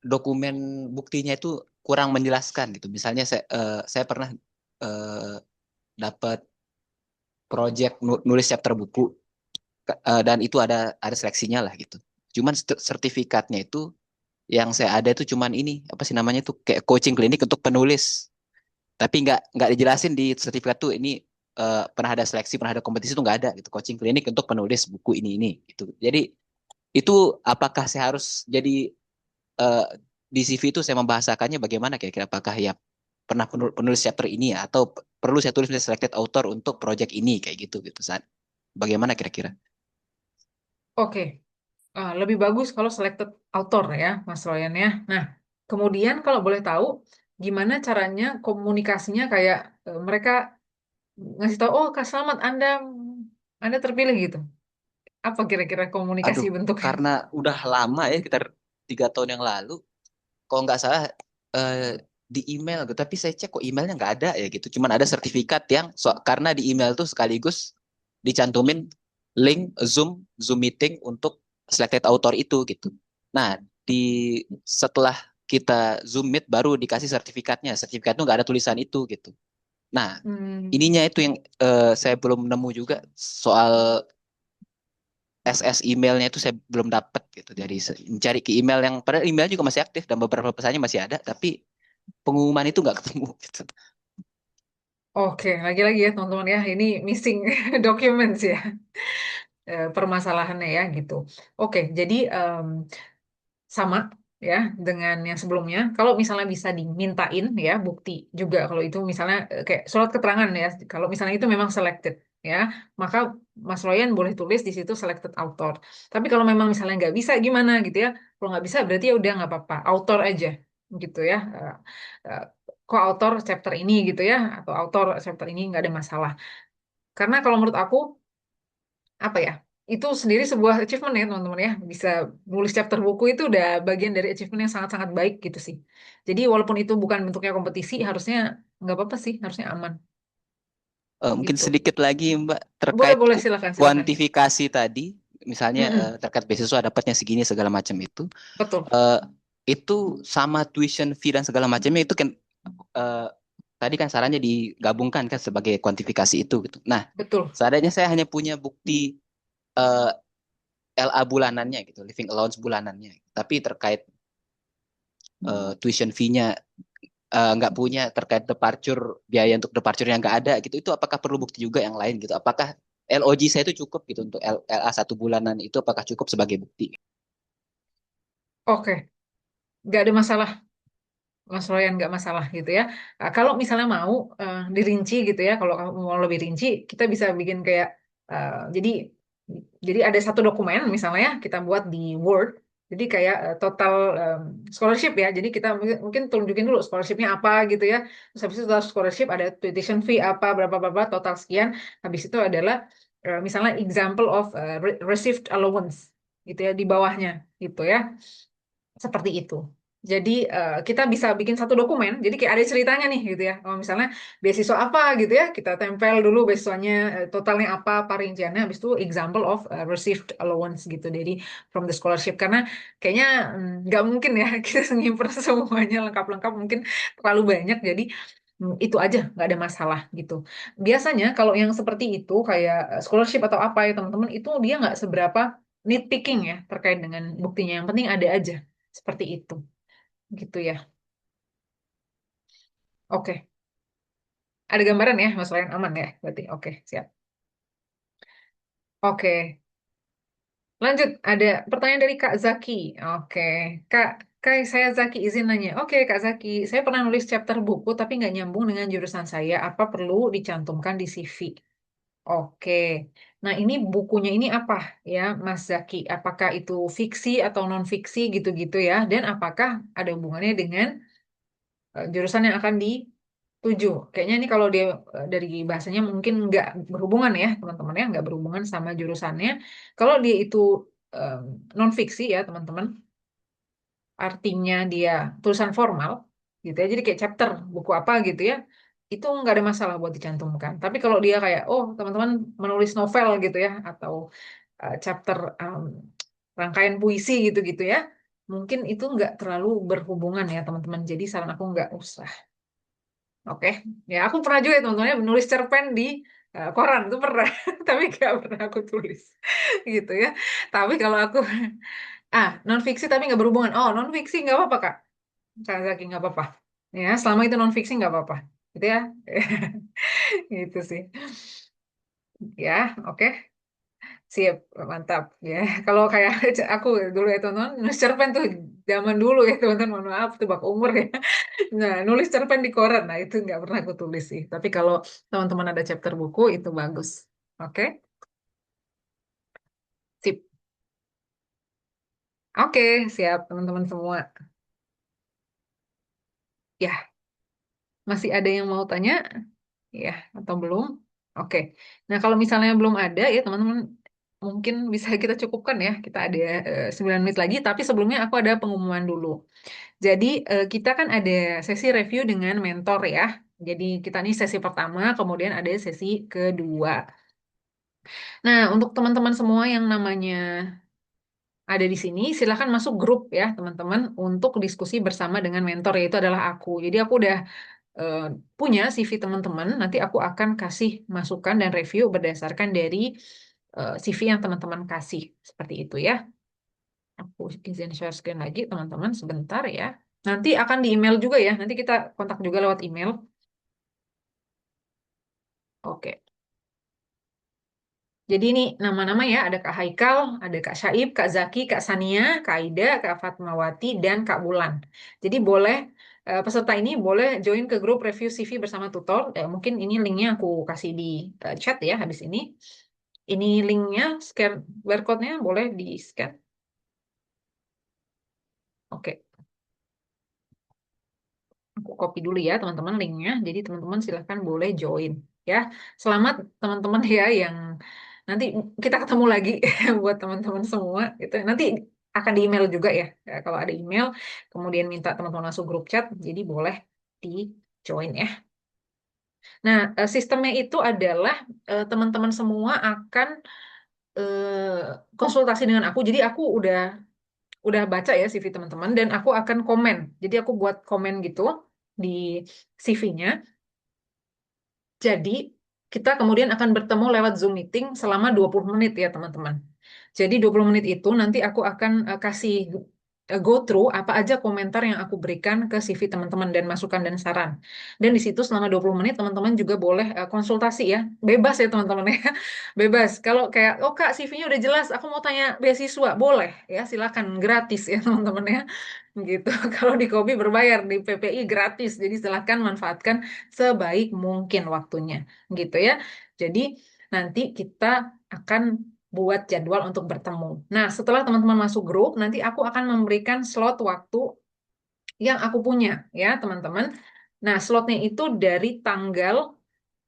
dokumen buktinya itu kurang menjelaskan gitu. Misalnya saya pernah eh, dapat project nulis chapter buku, dan itu ada seleksinya lah gitu. Cuman sertifikatnya itu yang saya ada itu cuman ini apa sih namanya tuh kayak coaching klinik untuk penulis. Tapi nggak dijelasin di sertifikat tuh ini pernah ada seleksi, pernah ada kompetisi tuh nggak ada gitu. Coaching klinik untuk penulis buku ini gitu. Jadi itu apakah saya harus jadi eh, di CV itu saya membahasakannya bagaimana kira-kira apakah ya pernah penulis chapter ini ya, atau perlu saya tulis misalnya selected author untuk project ini kayak gitu gitu San. Bagaimana kira-kira? Oke, lebih bagus kalau selected author ya, Mas Royan ya. Nah, kemudian kalau boleh tahu, gimana caranya komunikasinya kayak mereka ngasih tahu, oh Kak Selamat, Anda terpilih gitu. Apa kira-kira komunikasi Aduh, bentuknya? karena udah lama ya sekitar 3 tahun yang lalu, kalau nggak salah eh, di email gitu. Tapi saya cek kok emailnya nggak ada ya gitu. Cuman ada sertifikat yang karena di email tuh sekaligus dicantumin link Zoom meeting untuk selected author itu gitu. Nah, di setelah kita Zoom meet baru dikasih sertifikatnya. Sertifikat itu nggak ada tulisan itu gitu. Nah, Hmm, ininya itu yang saya belum nemu juga soal SS emailnya itu saya belum dapat gitu. Jadi mencari ke email yang padahal email juga masih aktif dan beberapa pesannya masih ada, tapi pengumuman itu nggak ketemu gitu. oke, lagi-lagi ya teman-teman ya, ini missing documents ya, permasalahannya ya gitu. Oke, jadi sama ya dengan yang sebelumnya. Kalau misalnya bisa dimintain ya bukti juga kalau itu misalnya kayak surat keterangan ya. Kalau misalnya itu memang selected ya, maka Mas Royan boleh tulis di situ selected author. Tapi kalau memang misalnya nggak bisa gimana gitu ya. Kalau nggak bisa berarti ya udah nggak apa-apa, author aja gitu ya. Eh, Co-author chapter ini gitu ya, atau author chapter ini nggak ada masalah. Karena kalau menurut aku apa ya, itu sendiri sebuah achievement ya teman-teman ya, bisa nulis chapter buku itu udah bagian dari achievement yang sangat-sangat baik gitu sih. Jadi walaupun itu bukan bentuknya kompetisi, harusnya nggak apa-apa sih, harusnya aman Mungkin gitu. sedikit lagi Mbak Boleh terkait boleh silakan silakan. kuantifikasi tadi, misalnya Mm-mm, terkait beasiswa dapatnya segini segala macam betul eh, itu sama tuition fee dan segala macamnya itu kan eh, tadi kan sarannya digabungkan kan sebagai kuantifikasi itu gitu. Nah, betul. seadanya saya hanya punya bukti eh, LA bulanannya gitu, living allowance bulanannya. Tapi terkait tuition fee-nya nggak punya, terkait departure, biaya untuk departure yang nggak ada gitu, itu apakah perlu bukti juga yang lain gitu? Apakah LOG saya itu cukup gitu untuk LA 1 bulanan itu apakah cukup sebagai bukti? Oke, nggak ada masalah Mas Royan, nggak masalah gitu ya. Kalau misalnya mau dirinci gitu ya, kalau kamu mau lebih rinci, kita bisa bikin kayak jadi ada satu dokumen misalnya ya, kita buat di Word. Jadi kayak total scholarship ya. Jadi kita mungkin tunjukin dulu scholarshipnya apa gitu ya. Terus habis itu total scholarship ada tuition fee apa berapa berapa total sekian. Habis itu adalah misalnya example of received allowance gitu ya di bawahnya gitu ya. Seperti itu. Jadi kita bisa bikin satu dokumen, jadi kayak ada ceritanya nih gitu ya. Kalau misalnya beasiswa apa gitu ya, kita tempel dulu beasiswanya totalnya apa rinciannya, habis itu example of received allowance gitu. Jadi from the scholarship karena kayaknya nggak mungkin ya kita nyimpen semuanya lengkap-lengkap mungkin terlalu banyak. Jadi itu aja nggak ada masalah gitu. Biasanya kalau yang seperti itu kayak scholarship atau apa ya teman-teman itu dia nggak seberapa nitpicking ya terkait dengan buktinya. Yang penting ada aja. Seperti itu, gitu ya. Oke, ada gambaran ya, masalah yang aman ya, berarti. Oke, siap. Oke, lanjut. Ada pertanyaan dari Kak Zaki. Oke, Kak, saya Zaki izin nanya. Oke, Kak Zaki, saya pernah nulis chapter buku tapi nggak nyambung dengan jurusan saya. Apa perlu dicantumkan di CV? Oke, nah ini bukunya ini apa ya, Mas Zaki? Apakah itu fiksi atau non fiksi gitu-gitu ya? Dan apakah ada hubungannya dengan jurusan yang akan dituju. Kayaknya ini kalau dia dari bahasanya mungkin nggak berhubungan ya teman-teman ya, nggak berhubungan sama jurusannya. Kalau dia itu non fiksi ya teman-teman, artinya dia tulisan formal gitu ya. Jadi kayak chapter buku apa gitu ya, itu nggak ada masalah buat dicantumkan. Tapi kalau dia kayak oh teman-teman menulis novel gitu ya atau chapter rangkaian puisi gitu-gitu ya. Mungkin itu nggak terlalu berhubungan ya teman-teman. Jadi saran aku nggak usah. Oke, ya aku pernah juga ya, teman-teman ya, menulis cerpen di koran itu pernah, tapi gak pernah aku tulis gitu ya. Tapi kalau aku non fiksi tapi nggak berhubungan. Oh non fiksi nggak apa-apa Kak, Kak Zaki nggak apa-apa. Ya selama itu non fiksi nggak apa-apa, gitu ya. Gitu sih. Ya oke, Siap mantap ya. Kalau kayak aku dulu ya teman-teman, nulis cerpen tuh zaman dulu ya teman-teman. Mohon maaf tuh bak umur ya. Nah, nulis cerpen di koran, nah itu nggak pernah aku tulis sih. Tapi kalau teman-teman ada chapter buku, itu bagus. Oke, sip. Oke, siap teman-teman semua. Ya, masih ada yang mau tanya? Ya, atau belum? Oke. Nah, kalau misalnya belum ada ya teman-teman, mungkin bisa kita cukupkan ya. Kita ada 9 menit lagi, tapi sebelumnya aku ada pengumuman dulu. Jadi, kita kan ada sesi review dengan mentor ya. Jadi, kita ini sesi pertama, kemudian ada sesi kedua. Nah, untuk teman-teman semua yang namanya ada di sini, silahkan masuk grup ya, teman-teman, untuk diskusi bersama dengan mentor, yaitu adalah aku. Jadi aku udah eh, punya CV teman-teman, nanti aku akan kasih masukan dan review berdasarkan dari CV yang teman-teman kasih. Seperti itu ya. Aku izin share screen lagi, teman-teman, sebentar ya. Nanti akan di email juga ya, nanti kita kontak juga lewat email. Oke. Jadi ini nama-nama ya, ada Kak Haikal, ada Kak Syaib, Kak Zaki, Kak Sania, Kak Aida, Kak Fatmawati, dan Kak Bulan. Jadi boleh, peserta ini boleh join ke grup review CV bersama tutor. Mungkin ini linknya aku kasih di chat ya habis ini. Ini linknya, scan barcode-nya boleh di-scan. Oke, aku copy dulu ya teman-teman linknya. Jadi teman-teman silahkan boleh join ya. Selamat teman-teman ya yang nanti kita ketemu lagi buat teman-teman semua. Itu nanti akan di email juga ya. Kalau ada email, kemudian minta teman-teman masuk grup chat, jadi boleh di join ya. Nah, sistemnya itu adalah teman-teman semua akan konsultasi dengan aku. Jadi aku udah baca ya CV teman-teman dan aku akan komen. Jadi aku buat komen gitu di CV-nya. Jadi, kita kemudian akan bertemu lewat Zoom meeting selama 20 menit ya, teman-teman. Jadi 20 menit itu nanti aku akan kasih go through apa aja komentar yang aku berikan ke CV teman-teman dan masukan dan saran. Dan di situ selama 20 menit teman-teman juga boleh konsultasi ya. Bebas ya teman-teman ya. Bebas. Kalau kayak, oh Kak CV-nya udah jelas, aku mau tanya beasiswa. Boleh ya, silakan. Gratis ya teman-teman ya. Gitu. Kalau di Kobi berbayar, di PPI gratis. Jadi silakan manfaatkan sebaik mungkin waktunya. Gitu ya. Jadi nanti kita akan buat jadwal untuk bertemu. Nah, setelah teman-teman masuk grup, nanti aku akan memberikan slot waktu yang aku punya, ya, teman-teman. Nah, slotnya itu dari tanggal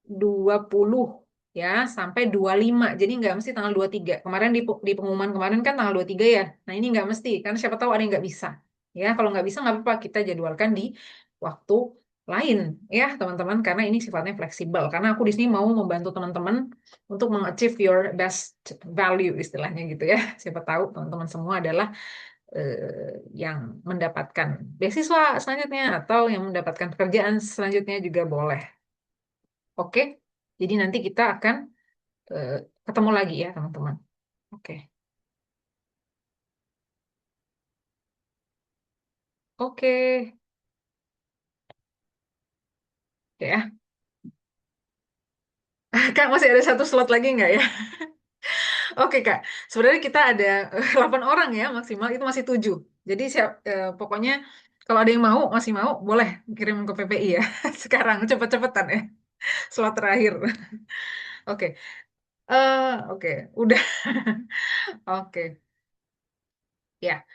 20. ya sampai 25. Jadi nggak mesti tanggal 23. Kemarin di pengumuman kemarin kan tanggal 23 ya. Nah ini nggak mesti, karena siapa tahu ada yang nggak bisa. Ya kalau nggak bisa nggak apa-apa, kita jadwalkan di waktu lain ya teman-teman, karena ini sifatnya fleksibel. Karena aku di sini mau membantu teman-teman untuk mengachieve your best value istilahnya gitu ya. Siapa tahu teman-teman semua adalah yang mendapatkan beasiswa selanjutnya atau yang mendapatkan pekerjaan selanjutnya juga boleh. Oke, jadi nanti kita akan eh, ketemu lagi ya teman-teman. Oke, oke, oke ya. Kak masih ada satu slot lagi nggak ya? Oke Kak, sebenarnya kita ada 8 orang ya maksimal, itu masih 7. Jadi pokoknya kalau ada yang mau, masih mau, boleh kirim ke PPI ya. Sekarang cepet-cepetan ya, slot terakhir. Oke, oke, udah. Oke, ya.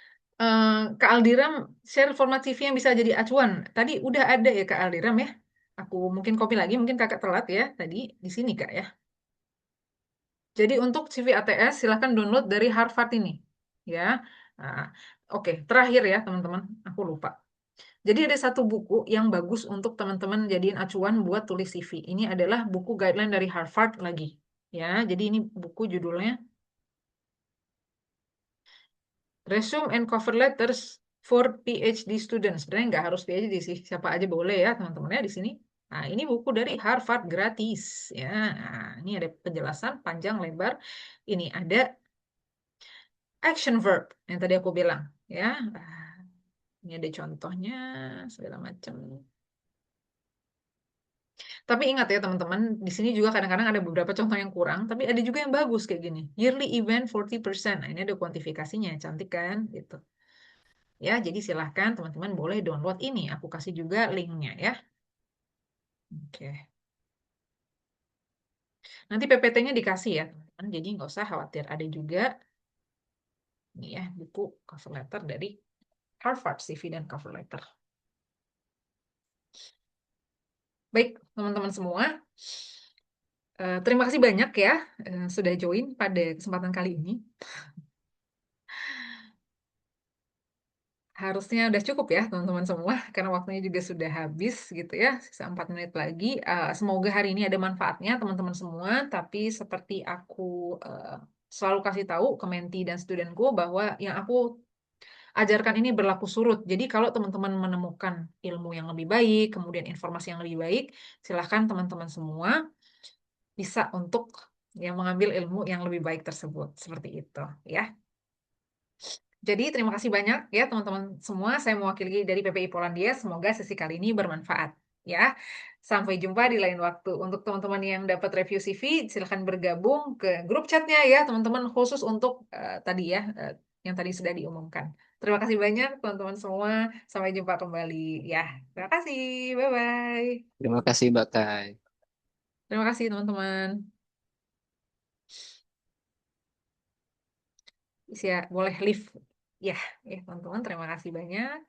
Kak Aldiram, share format CV yang bisa jadi acuan. Tadi udah ada ya Kak Aldiram ya. Aku mungkin copy lagi, mungkin kakak telat ya tadi di sini Kak ya. Jadi untuk CV ATS silahkan download dari Harvard ini. Ya. Nah, oke, terakhir ya teman-teman, aku lupa. Jadi ada satu buku yang bagus untuk teman-teman jadiin acuan buat tulis CV. Ini adalah buku guideline dari Harvard lagi. Ya, jadi ini buku judulnya Resume and Cover Letters for PhD Students. Sebenarnya nggak harus PhD sih, siapa aja boleh ya teman-teman ya di sini. Nah, ini buku dari Harvard gratis ya. Nah, ini ada penjelasan panjang lebar. Ini ada action verb yang tadi aku bilang ya. Ah, ini ada contohnya segala macam. Tapi ingat ya teman-teman, di sini juga kadang-kadang ada beberapa contoh yang kurang, tapi ada juga yang bagus kayak gini. Yearly event 40%. Nah, ini ada kuantifikasinya, cantik kan? Gitu. Ya, jadi silahkan teman-teman boleh download ini. Aku kasih juga linknya ya. Oke. Nanti PPT-nya dikasih ya, teman-teman. Jadi nggak usah khawatir. Ada juga ini ya buku cover letter dari Harvard CV dan cover letter. Baik, teman-teman semua. Terima kasih banyak ya sudah join pada kesempatan kali ini. Harusnya udah cukup ya teman-teman semua, karena waktunya juga sudah habis gitu ya, sisa 4 menit lagi. Semoga hari ini ada manfaatnya teman-teman semua, tapi seperti aku eh, selalu kasih tahu ke menti dan studenku bahwa yang aku ajarkan ini berlaku surut. Jadi kalau teman-teman menemukan ilmu yang lebih baik, kemudian informasi yang lebih baik, silahkan teman-teman semua bisa untuk yang mengambil ilmu yang lebih baik tersebut. Seperti itu ya. Jadi terima kasih banyak ya teman-teman semua. Saya mewakili dari PPI Polandia. Semoga sesi kali ini bermanfaat ya. Sampai jumpa di lain waktu. Untuk teman-teman yang dapat review CV, silahkan bergabung ke grup chatnya ya teman-teman, khusus untuk tadi ya yang tadi sudah diumumkan. Terima kasih banyak teman-teman semua. Sampai jumpa kembali ya. Terima kasih. Bye-bye. Terima kasih Mbak Kai. Terima kasih teman-teman. Ya, boleh live. Ya, ya teman-teman terima kasih banyak.